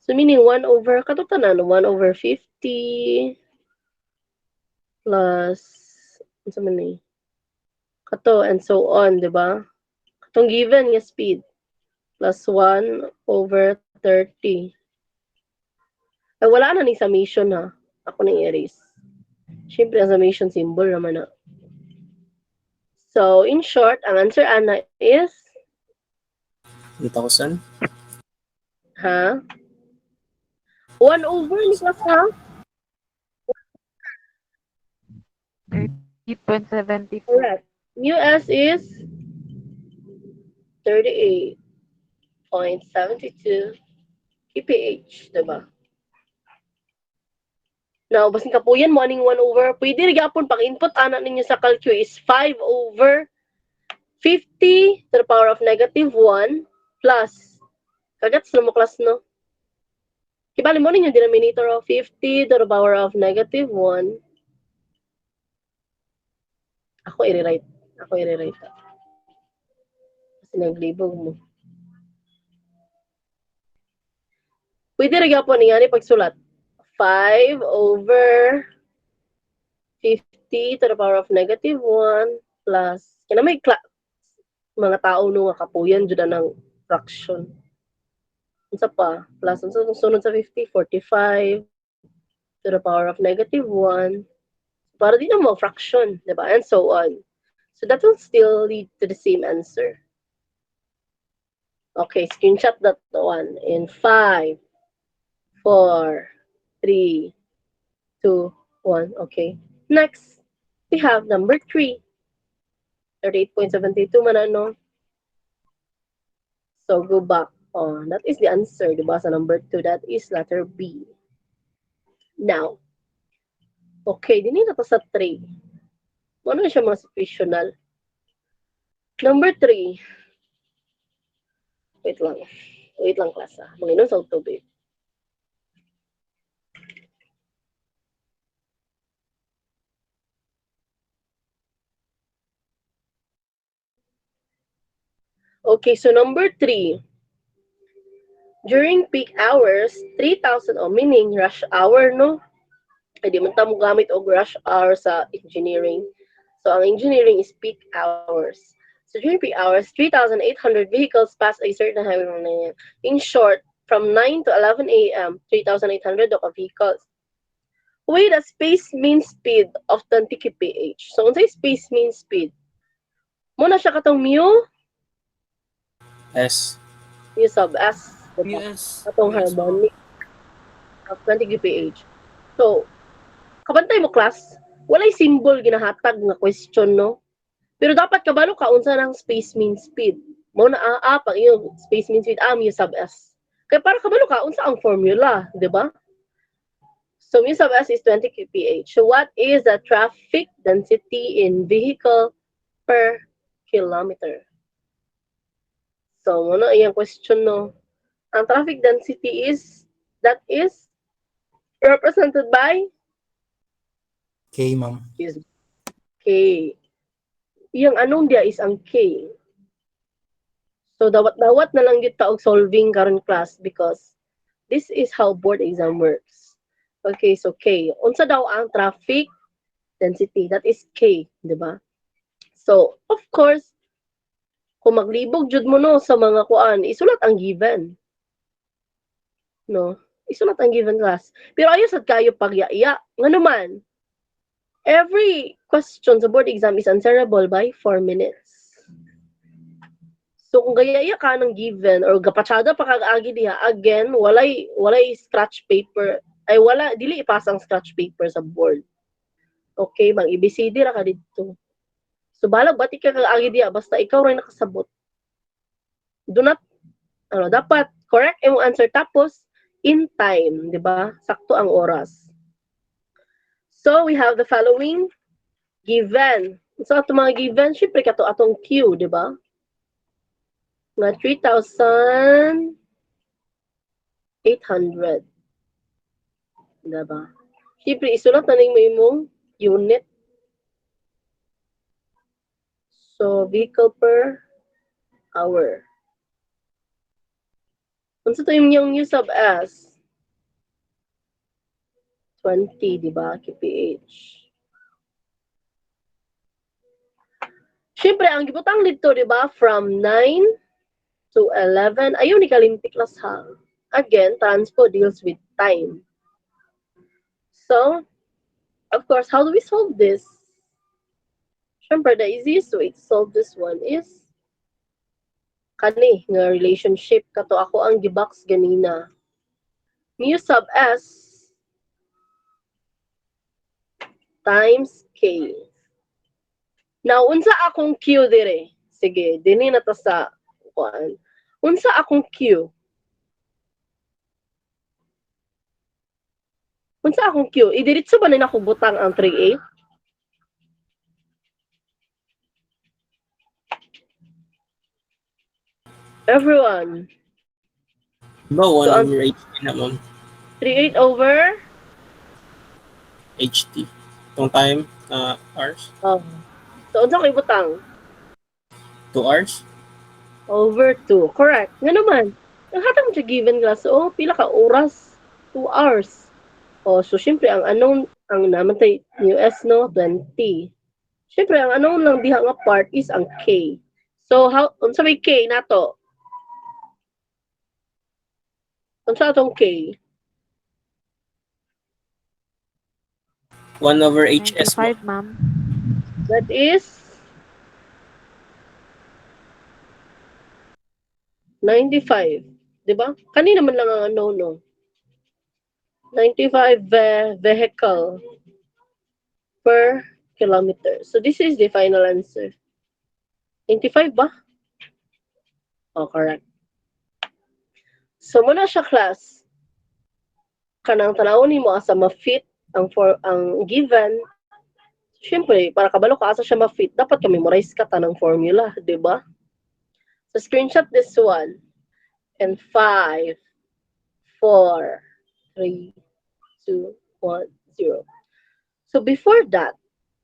So, meaning 1 over, katutanan, 1 over 50 plus, ano sa man eh, kato, and so on, di ba? Katong given nga speed plus 1 over 30. Ay, wala na ni summation ha. Ako nang erase. Siyempre, ang summation symbol naman na. So, in short, ang answer, Ana, is, 1,000. ha? 1 over ni class ha? 30.72. Correct. Mu S is 38.72 kph, diba? Now, basin kapuyan mo aning 1 over, pwede rin yapon pag input ana ninyo sa calcu is 5 over 50 to the power of negative 1 plus, kagats na mo class, no? Kibali mo ninyo denominator of 50 to the power of negative 1. Ako i-rewrite. Kasi naglibog mo. Pwede rin yapon nga ni pagsulat. 5 over 50 to the power of negative 1 plus, kaya may mga tao no nga kapuyan dyan ng fraction. Unsa pa? Plus, unsa itong sunod sa 50? 45 to the power of negative 1. Para di na mo fraction, di ba? And so on. So that will still lead to the same answer. Okay, screenshot that one in 5, 4, 3, 2, 1. Okay. Next, we have number 3. 38.72 man ano. So, go back. Oh, that is the answer, diba? Sa number 2, that is letter B. Now, okay, din na to sa 3. Ano na siya mga situational? Number 3. Wait lang. Wait lang, class ah. Manginom sa tubig. Okay, so number 3. During peak hours, 3,000, meaning rush hour, no? Ay, di man tamo gamit og rush hour sa engineering. So, ang engineering is peak hours. So, during peak hours, 3,800 vehicles pass a certain highway. In short, from 9 to 11 a.m., 3,800 vehicles. With a space mean speed of 20 kph. So, unsay space mean speed? Muna siya katong mu S. sub S. Diba? US. Katong harmonic of 20 kph. So, kabantay mo class, walay symbol ginahatag nga question, no? Pero dapat kabalo ka unsa nang space mean speed. Mo na pag yung space mean speed mu sub s. Kaya para kabalo ka unsa ang formula, di ba? So mu sub s is 20 kph. So what is the traffic density in vehicle per kilometer? So mo na iyang question no. Ang traffic density is represented by Okay, ma'am. is K. Iyang anong dia is ang K. So dawat-dawat na lang gyud ta og solving karon class because this is how board exam works. Okay, so K. Unsa daw ang traffic density? That is K, di ba? So, of course, kung maglibog jud mo no sa mga kuan, isulat ang given. No? Isulat ang given class. Pero ayo sad kayo pagyaya. Nga naman, every question sa board exam is answerable by 4 minutes. So kung gayaya ka ng given or gapatsada pa kag-agi diha, again, walay scratch paper, ay wala, dili ipasang scratch paper sa board. Okay, bang ABCD ra ka dito. So balag bati ka kag-agi diha, basta ikaw ray nakasabot. Do not, dapat correct imong answer tapos in time, di ba? Sakto ang oras. So we have the following given. So ato mga given, syempre kato atong Q, di ba? Nga 3,800. Diba? Siyempre, isulat na mo imong unit. So, vehicle per hour. Kung sa ito yung use of S, 20, diba? kph. Siyempre, ang gibutang dito, diba? From 9 to 11. Ayun, ikalimtik las ha. Again, transpo deals with time. So, of course, how do we solve this? Siyempre, the easiest way to solve this one is kani nga relationship kato ako ang gibox ganina. Mu sub S times K. Now, unsa akong Q dire? Sige, dini na ta sa kuan. Unsa akong Q? Unsa akong Q? Idiritso ba na ako butang ang 3A? Everyone. Diba 1 So, ang over HT na, ma'am? 3/8 over? HT. Itong time, hours? Oh. So, unsa ko ibutang? 2 hours? Over 2. Correct. Nga naman. Ang hatang mo siya given class. So, pila ka oras? 2 hours. Oh, so, syempre, ang unknown, ang naman tayo, US, no? 20. Syempre, ang unknown lang diha nga part is ang K. So, unsa may K na to? Unsa atong K? 1 over HS mo. 95, ma'am. That is 95. Diba? Kanina man lang ang unknown, no? 95 vehicle per kilometer. So, this is the final answer. 95 ba? Oh, correct. So, muna siya class. Kanang tanawon nimo asa ma-fit ang given. Siyempre, para kabalo ka asa siya ma-fit, dapat ka memorize ka tanang formula, di ba? So, screenshot this one. And 5, 4, 3, 2, 1, 0. So, before that,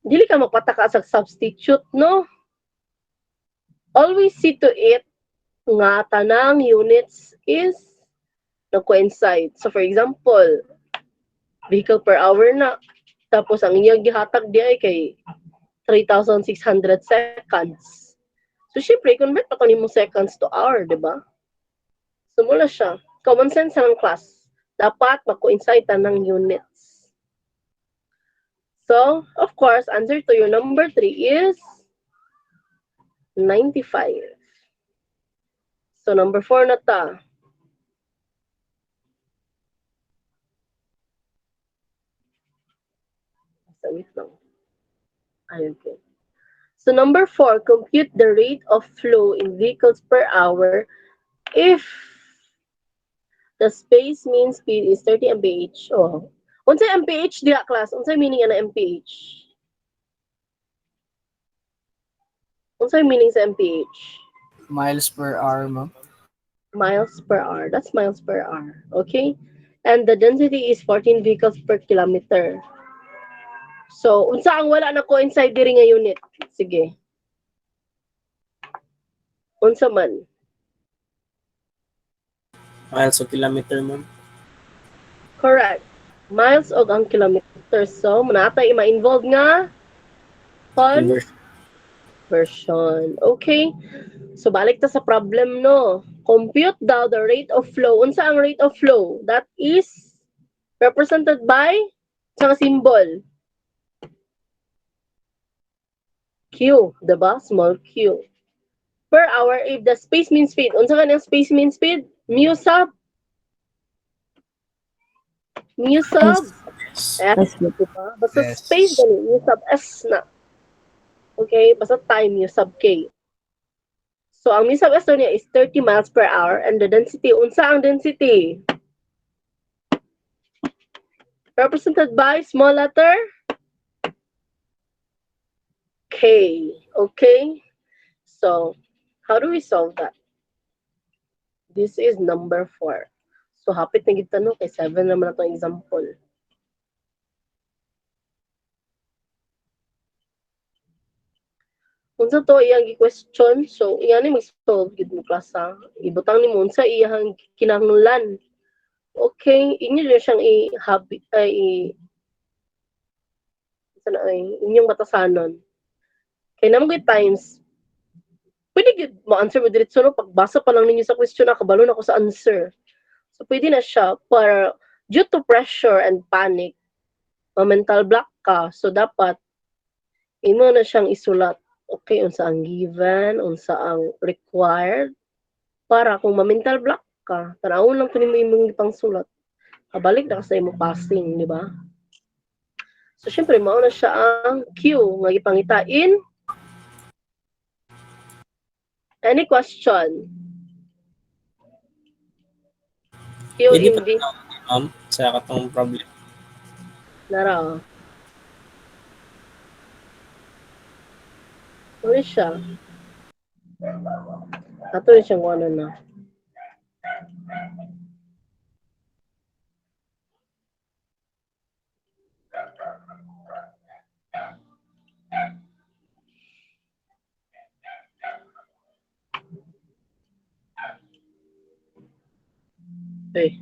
dili ka magpataka sa substitute, no? Always see to it nga tanang units is nag-coincide. So, for example, vehicle per hour na. Tapos, ang iyang gihatag di ay kay 3,600 seconds. So, syempre, convert pa mo seconds to hour, di ba? So, mula siya. Common sense ng class. Dapat mag-coincide ng units. So, of course, answer to your number 3 is 95. So, number 4 na ta. Wait lang. Ayun po. So number 4, compute the rate of flow in vehicles per hour if the space mean speed is 30 mph. Oh. Unsay mph diha class? Unsay meaning ana mph? Unsay meaning sa mph? Miles per hour, ma'am. Miles per hour. That's miles per hour. Okay? And the density is 14 vehicles per kilometer. So, unsa ang wala na coincide diri nga unit? Sige. Unsa man? Miles o kilometer, ma'am. Correct. Miles og ang kilometer. So, manatay ma-involve nga Conversion. conversion. Okay? So, balik ta sa problem, no? Compute daw the rate of flow. Unsa ang rate of flow? That is represented by sa symbol. Q, diba? Small q. Per hour if the space mean speed. Unsa kanang space mean speed? Mu sub S, Yes. diba? Basta Yes. space gani, mu sub S na. Okay? Basta time, mu sub K. So, ang mu sub S niya is 30 miles per hour and the density, unsa ang density? Represented by small letter K. Okay? So, how do we solve that? This is number 4. So, hapit na gid tanong kay 7 naman na itong example. Unsa to iyang gi-question? So, iyan ni mag-solve gid mo klasa. Ibutang nimo unsa iyang kinahanglan. Okay, inyo din siyang i-habit ay sana ay inyong batasanon. Kay namo gid times pwede gid mo answer mo diretso no pagbasa pa lang ninyo sa question na kabalo na ko sa answer. So pwede na siya para due to pressure and panic, ma-mental block ka. So dapat imo na siyang isulat. Okay, unsa ang given, unsa ang required para kung ma-mental block ka, tanawon lang kunin mo imong ipang sulat. Kabalik na ka sa imong passing, di ba? So syempre mao na siya ang Q nga gipangita in any question. Q Pwede in pa the ma'am, sa katong problem. nara. Ano siya? Ato rin siyang ano na. Okay.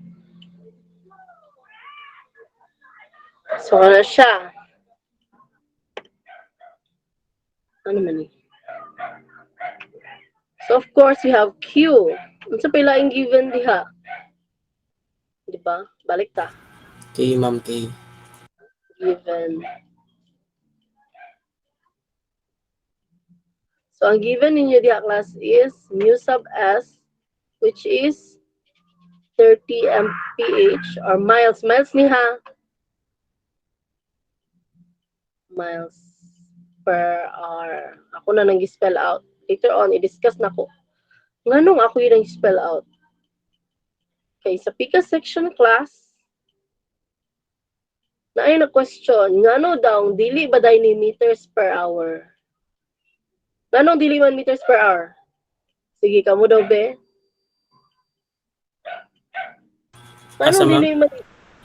So, ano siya? Ano man eh? So, of course, we have Q. Ano sa pilaing given diha? Di ba? Balik ta. K, ma'am, K. Given. So, ang given ninyo diha class is mu sub S, which is 30 mph or miles. Miles niha. Miles per hour. Ako na nang spell out. Later on, i-discuss na ko. Nganong ako yung spell out? Okay, sa Pika section class, na ay na-question, ngano daw, dili ba dahil ni meters per hour? Nganong dili man meters per hour? Sige, kamo daw, be. Asa, ma'am?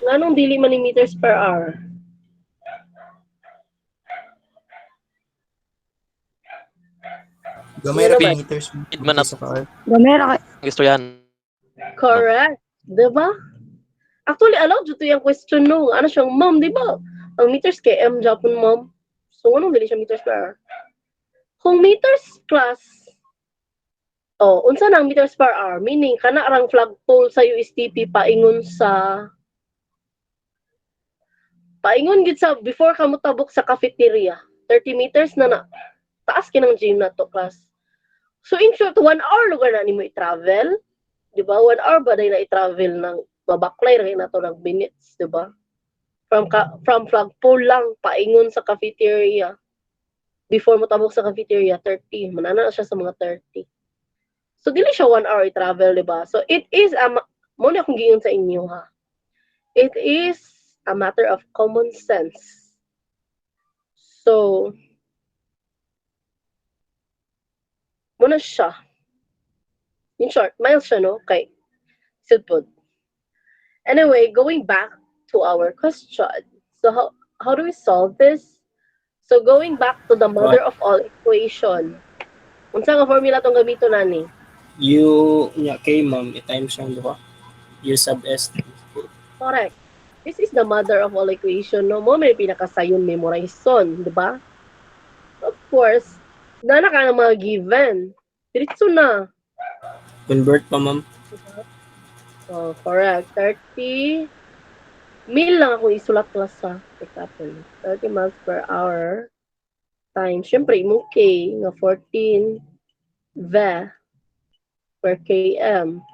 Nganong dili man ni meters per hour? Gamay Yun ra na ba? ka meters Speed man sa car. Gamera kay Gusto yan. Correct. Diba? Actually, allowed dito yung question no. Ano siyang, ma'am, di ba? Ang meters km Japon, ma'am. So, anong dili siya meters per hour? Kung meters class, unsa na ang meters per hour? Meaning, kana arang flagpole sa USTP paingon gid sa before ka motabok sa cafeteria. 30 meters na taas kinang gym na to class. So, in short, 1 hour lugar na nimo i-travel. Di ba? 1 hour ba dahil na i-travel ng mabaklay rin na to ng minutes, di ba? From flagpole lang, paingon sa cafeteria. before mo tabok sa cafeteria, 30. Manana na siya sa mga 30. So, dili siya 1 hour i-travel, di ba? So, it is, mo na akong giyon sa inyo, ha? It is a matter of common sense. So, muna siya. In short, miles siya, no? Okay. Sudpod. Anyway, going back to our question. So, how do we solve this? So, going back to the mother of all equation. Unsa nga formula tong gamito nani? U nya kay ma'am i-times yung duha. U sub S. Correct. This is the mother of all equation, no? Mo may pinakasayon memorization, di ba? Of course, na ka ng mga given. Diretso na. Convert pa ma'am. Oh, correct. 30 mil lang ako isulat class sa example. 30 miles per hour times, syempre, mo K nga 14 V per km.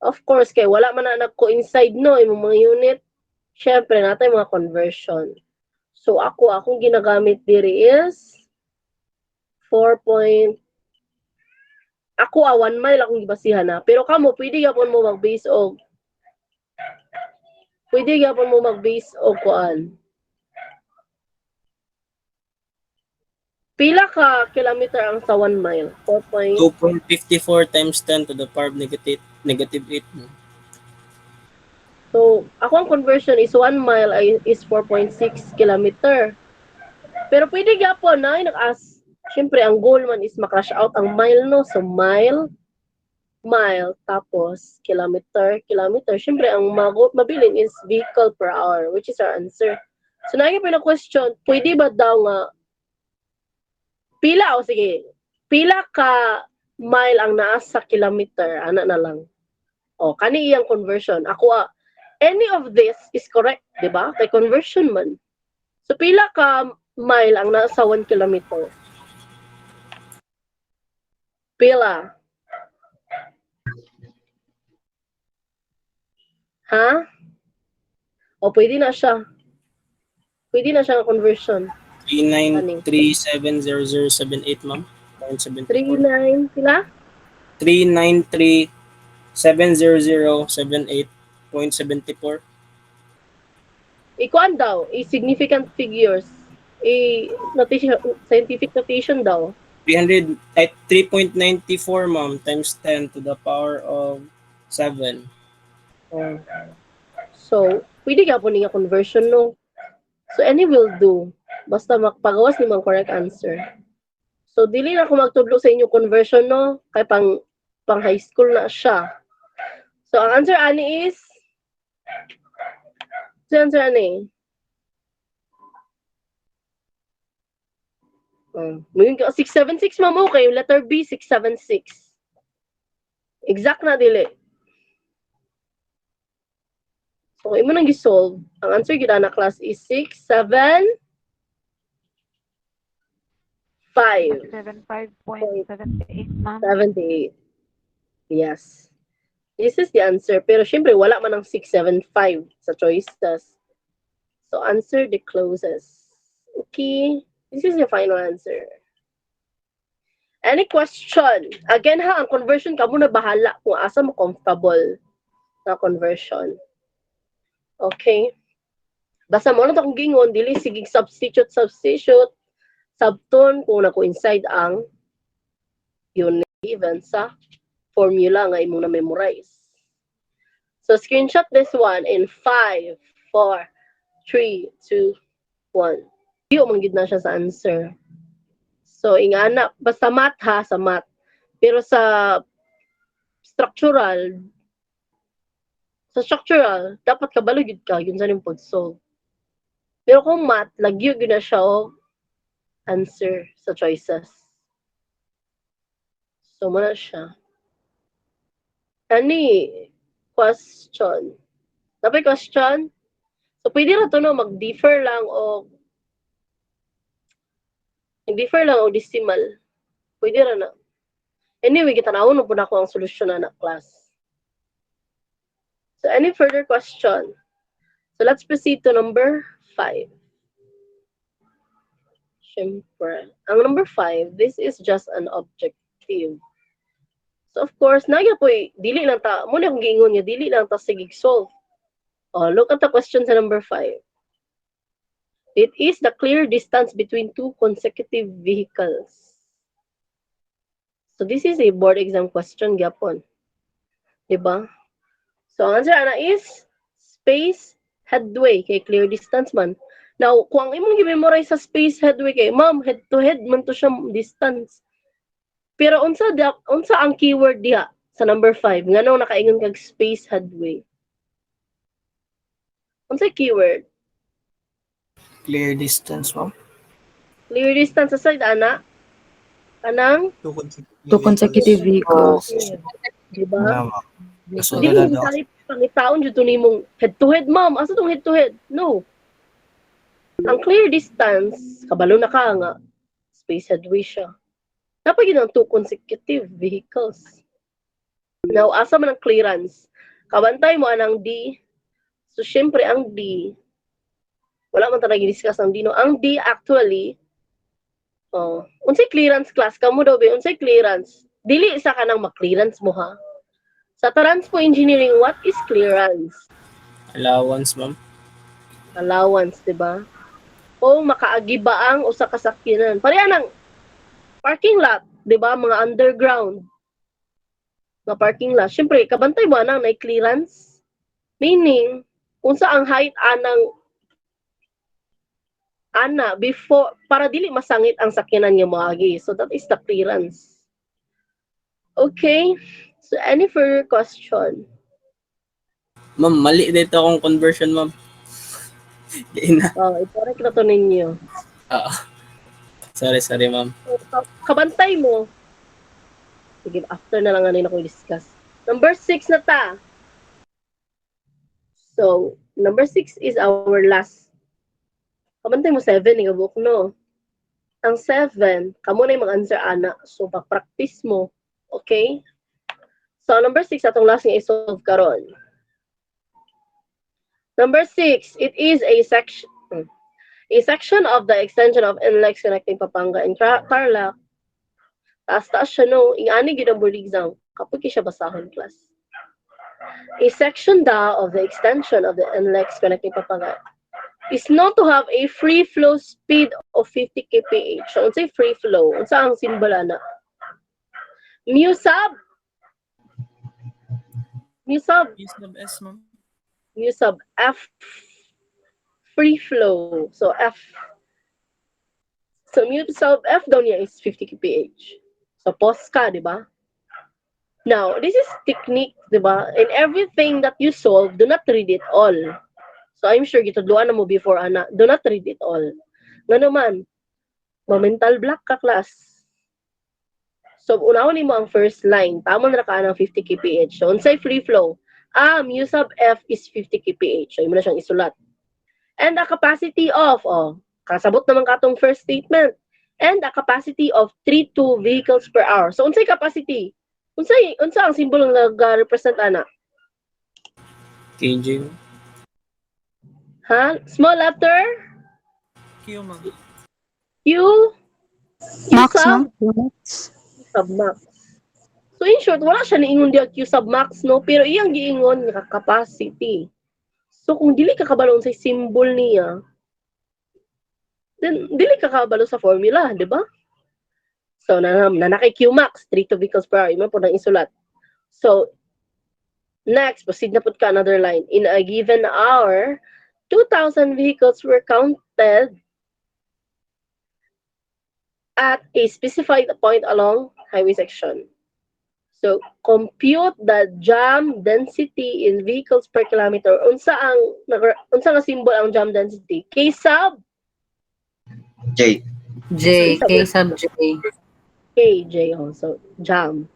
Of course, kay wala man na nag-coincide, no, yung mga unit. Syempre, natin mga conversion. So, akong ginagamit diri is 4 point, 1 mile akong gibasihan na. Pero kamo, pwede yapon mo mag-base og kuan. Pila ka kilometer ang sa 1 mile? 4 point. 2.54 times 10 to the power of negative 8. So, ako ang conversion is 1 mile is 4.6 kilometer. Pero pwede gyapon na nag-as. Siyempre, ang goal man is makrush out ang mile, no? So, mile, tapos kilometer. Siyempre, ang mabilin is vehicle per hour, which is our answer. So, nagyan pa na question, pwede ba daw nga pila ka mile ang naa sa kilometer, ana na lang. O, kani iyang conversion. Any of this is correct, di ba? Kay conversion man. So, pila ka mile ang nasa 1 kilometer? Pila? Ha? O, pwede na siya. Pwede na siya ang conversion. 393700078 ma'am. 39, sila? 393700078.74. Ikuan daw, significant figures. Notation, scientific notation daw. 3.94 ma'am times 10 to the power of 7. Oh. So, pwede ka po niya conversion, no? So, any will do. Basta magpagawas ni mga correct answer. So, dili na ako magtudlo sa inyo conversion, no? Kay pang high school na siya. So, ang answer ani is answer ani. Mayroon ka 676, ma'am. Okay, letter B, 676. Exact na dili. So, imo nang gisolve. Ang answer gid na class is 6, 7, 5. 75.78, ma'am. 78. Yes. This is the answer. Pero syempre, wala man ang 675 sa choices. So, answer the closest. Okay. This is your final answer. Any question? Again ha, ang conversion ka muna bahala kung asa mo comfortable na conversion. Okay. Basta mo na akong gingon, dili sige substitute, subtone kung na-coincide ang unit given sa formula nga imong na-memorize. So, screenshot this one in 5, 4, 3, 2, 1. Iyo, manggid na siya sa answer. So, ingana, basta math ha, sa math. Pero sa structural, dapat kabalo gid ka, yun sa niyong pag-solve. Pero kung math, lagyo yun na siya o answer sa choices. So, muna siya. Any question? Napay question? So, pwede na to no, mag-differ lang o decimal. Pwede na na. Anyway, gitanawon mo po na ako ang solusyon na class. So, any further question? So, let's proceed to number 5. Siyempre. Ang number 5, this is just an objective. So, of course, nagya po dili lang ta, muna akong giingon niya, dili lang ta sigig solve. Oh, look at the question sa number 5. It is the clear distance between two consecutive vehicles. So, this is a board exam question, gyapon. Diba? So, ang answer ana is space headway kay clear distance man. Now, kung ang imong gi-memorize sa space headway kay ma'am, head to head man to siya distance. Pero unsa ang keyword diha sa number 5 ngano nakaingon kag space headway? Unsa keyword? Clear distance, ma'am. Clear distance sa side ana kanang Two consecutive vehicles. di ba? Ano, ma'am? Vehicles. Dili Sunod mo na kahit pangitaon jud to nimong head to head ma'am. Asa tong head to head? No. Ang clear distance kabalo na ka nga space headway siya. Dapat yun ang two consecutive vehicles. Now, asa man ang clearance? Kabantay mo anang D. So, syempre, ang D, wala man talaga discuss ang D, no? Ang D, actually, unsay clearance class? Kamo daw, unsay clearance? Dili isa ka nang ma-clearance mo, ha? Sa Transpo Engineering, what is clearance? Allowance, ma'am. Allowance, di ba? O makaagi ba ang usa ka sakyanan? Pareha ng parking lot, di ba? Mga underground na parking lot. Siyempre, kabantay mo anang na clearance. Meaning, kung sa ang height ana before para dili masangit ang sakyanan nga moagi. So that is the clearance. Okay? So any further question? Ma'am, mali dito akong conversion, ma'am. Di na. I-correct na to ninyo. Sorry, ma'am. So, kabantay mo. Sige, after na lang ano ako i-discuss. Number 6 na ta. So, number 6 is our last. Kabantay mo 7, igabok no. Ang 7, kamo na yung mag-answer ana. So, practice mo. Okay? So, number 6, atong last nga i-solve karon. Number 6, it is a section of the extension of NLEX connecting Pampanga and Tarlac. Taas-taas siya no. Ingani gid ang board exam. Kapag siya basahon class. A section of the extension of the NLEX connecting Pampanga is known to have a free flow speed of 50 kph. So, unsay free flow? Unsa ang symbol ana? Mu sub Use of S, ma'am. F free flow. So F. So mu sub F daw niya is 50 kph. So pause ka, di ba? Now, this is technique, di ba? In everything that you solve, do not read it all. So I'm sure gitudloan na mo before ana. Do not read it all. Nga naman, mental block ka class. So unawon nimo ang first line, tama na ka ng 50 kph. So unsay free flow? Mu sub F is 50 kph. So imo na siyang isulat. And the capacity of, kasabot naman katong first statement. And a capacity of 32 vehicles per hour. So unsay capacity? Unsa ang simbolo nga nag-represent ana? KJ. Ha? Small letter? Q, ma'am. Q? Max, sub? ma'am. Sub max. So in short, wala siya niingon diya Q sub max, no? Pero iyang giingon nga capacity. So kung dili ka kabalo sa symbol niya, then dili ka kabalo sa formula, di ba? So na kay Q max, 32 vehicles per hour, imo po nang isulat. So next, proceed na pud ka another line. In a given hour, 2,000 vehicles were counted at a specified point along highway section. So, compute the jam density in vehicles per kilometer. Unsa nga symbol ang jam density? K sub J. J. K sub J. K, J, so jam.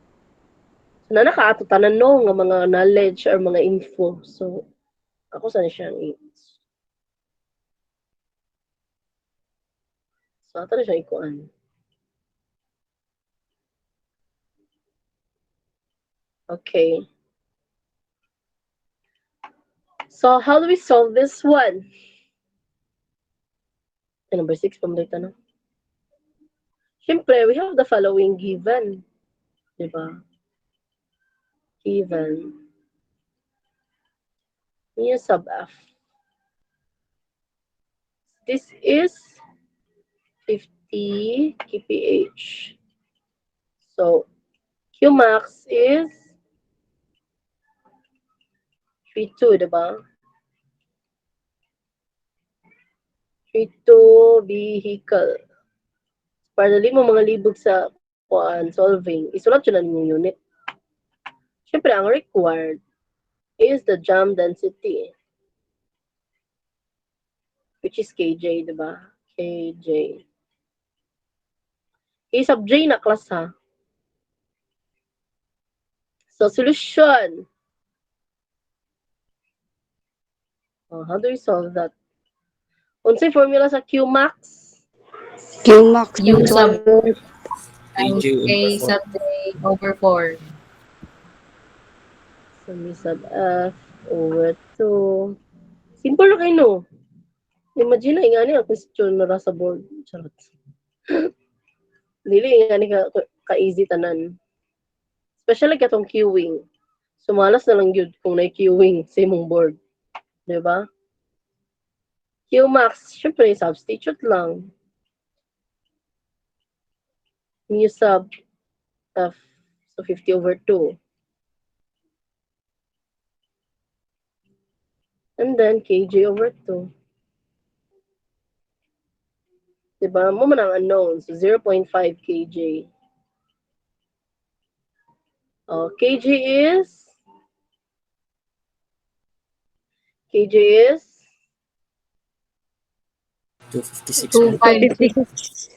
So, na nakaato tanan no nga mga knowledge or mga info. So, ako sana siyang So, ato na siyang ikuan. Okay. So, how do we solve this one? Number 6, pamulita na. Siyempre, we have the following given. Diba? Given. Mu sub F. This is 50 kph. So, Q max is 32, diba? 32 vehicle. Para dali mo mga libog sa solving, isulat yun ang inyong unit. Siyempre, ang required is the jam density, which is kj, diba? Kj. A sub j na class ha. So, solution. How do we solve that? Unsay formula sa Q max? Q max U sub KJ K over 4. sub J over 4. So, mu sub F over 2. Simple na kayo, no? Imagine na, ingani ang question na sa board. Charot. Dili, ingani ka-easy tanan. Especially katong queuing. Sumalas na lang yun kung na-queuing sa imong board. Diba? Q max, syempre, substitute lang. Mu sub F, so 50 over 2. And then, kj over 2. Diba? Mo man ang unknown. So, 0.5 kj. Kj is 256. 256.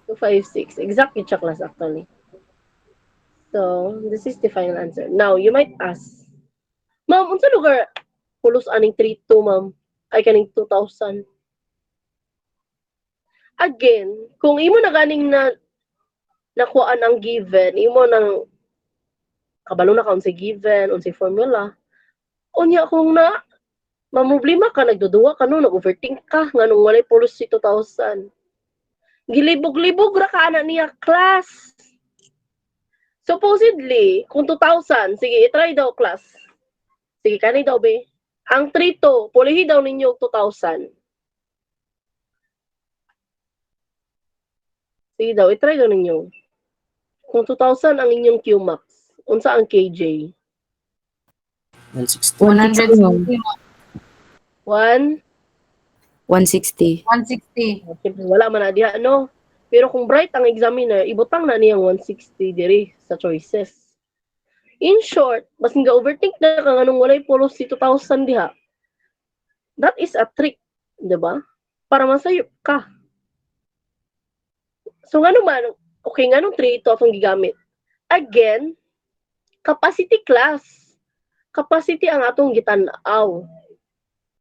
256. Exactly, check class actually. So, this is the final answer. Now, you might ask, Ma'am, unsa lugar pulos aning 32, ma'am? Ay, kaning 2,000. Again, kung imo na ganing na nakuhaan ang given, imo nang kabalo na ka unsay given, unsay formula, unya kung na mamroblema ka, nagduduwa ka no, nag-overthink ka, nga nung walay pulos si 2,000. Gilibog-libog ra ka na niya class. Supposedly, kung 2,000, sige, itry daw class. Sige, kanay daw be. Ang 3 pulihi daw ninyo 2,000. Sige daw, itry daw ninyo. Kung 2,000 ang inyong Qmax, unsa ang KJ? 160. 160. 1? 160. 160. Siyempre, wala man na diha, no? Pero kung bright ang examiner, ibutang na niyang 160 diri sa choices. In short, mas nga overthink na ka nganong walay pulos si 2,000 diha. That is a trick, di ba? Para masayop ka. So, nga naman, okay, nga nung 3 ito atong gigamit. Again, capacity class. Capacity ang atong gitanaw.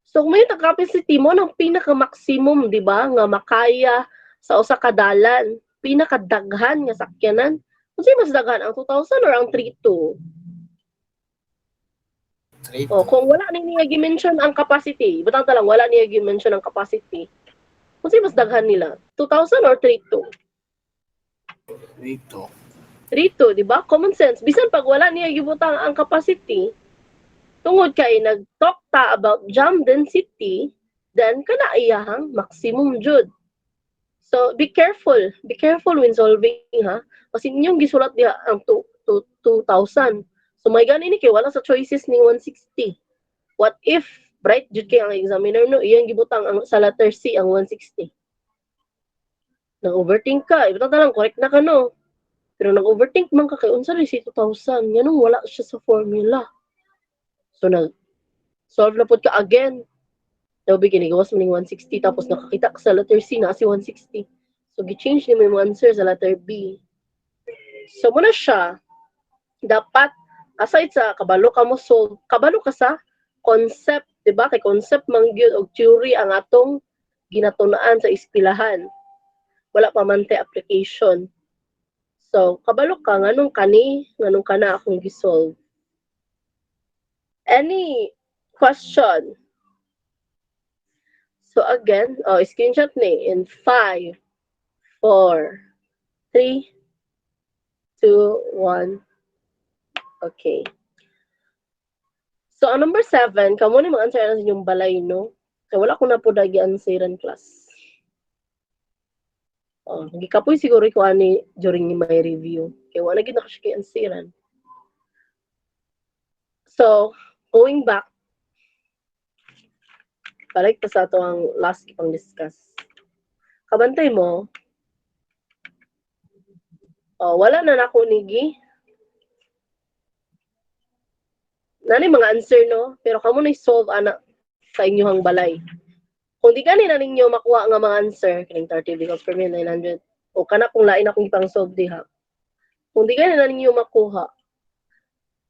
So, kung may capacity mo, ng pinaka-maximum, di ba, nga makaya sa usa ka dalan, pinakadaghan nga sakyanan. Kung mas daghan, ang 2,000 or ang 3,2? O, kung wala niya gi-mention ang capacity, butang talang wala niya gi-mention ang capacity, kung mas daghan nila, 2,000 or 3,2? 3,2, di ba? Common sense. Bisan pag wala niya gibutang ang capacity, tungod kay nag-talk ta about jam density, then kana iyahang maximum jud. So, be careful. Be careful when solving, ha? Kasi inyong gisulat diha ang 2,000. So, may gani ni kay wala sa choices ni 160. What if bright jud kay ang examiner, no? Iyang gibutang ang sa letter C ang 160. Nag-overthink ka. Ibutang talang, correct na ka, no? Pero nag-overthink man ka kay unsa rin si 2,000. Ganun, wala siya sa formula. So, nag-solve na po ka again. Daw ginigawas mo ng 160 tapos nakakita ka sa letter C na si 160. So, gi-change ni mo yung answer sa letter B. So, muna siya, dapat, aside sa kabalo ka mo solve, kabalo ka sa concept, di ba? Kay concept mangyud og theory ang atong ginatunaan sa ispilahan. Wala pa man application. So, kabalo ka, nganong kana akong gisolve. Any question? So again, screenshot ni in 5, 4, 3, 2, 1. Okay. So, ang number 7, kamo ni mag-answer na sa inyong balay, no? Kaya wala ko na po dagi-answeran class. Oh, gikapoy siguro ko ani during my review. Kaya wala gid na kasi kay answeran. So, going back, balik pa sa ato ang last ipang discuss. Kabantay mo, wala na nako nigi. Nani mga answer, no? Pero kamo na solve ana sa inyong balay. Kung di gani na ninyo makuha nga mga answer, kining 30 because per minute 900, o kana kung lain akong ipang solve diha. Kung di gani na ninyo makuha,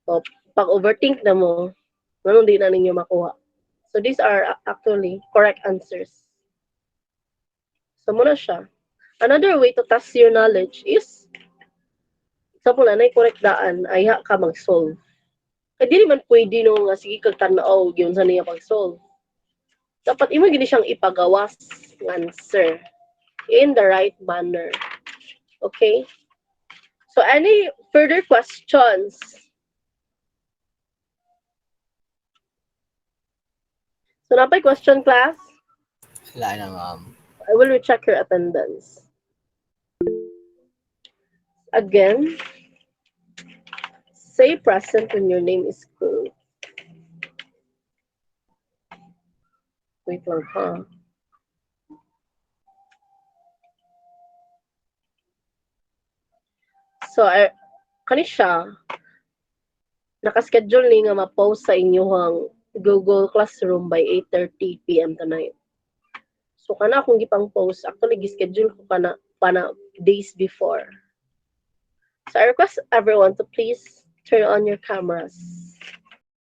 o pag overthink na mo, ganun di na ninyo makuha. So these are actually correct answers. So muna siya. Another way to test your knowledge is, example, anay correct daan, ay ka mag-solve. Kaya di naman pwede no nga, sige kag tanaw, yun sa niya pag-solve. Dapat imo gini siyang ipagawas ng answer in the right manner. Okay? So, any further questions? So, napay question, class? Wala na, ma'am. I will recheck your attendance. Again, say present when your name is called. Wait lang, ha? So, kani siya, nakaschedule ni nga ma-post sa inyong Google Classroom by 8:30 p.m. tonight. So, kana akong gipang post, actually, gischedule ko pana days before. So, I request everyone to please turn on your cameras.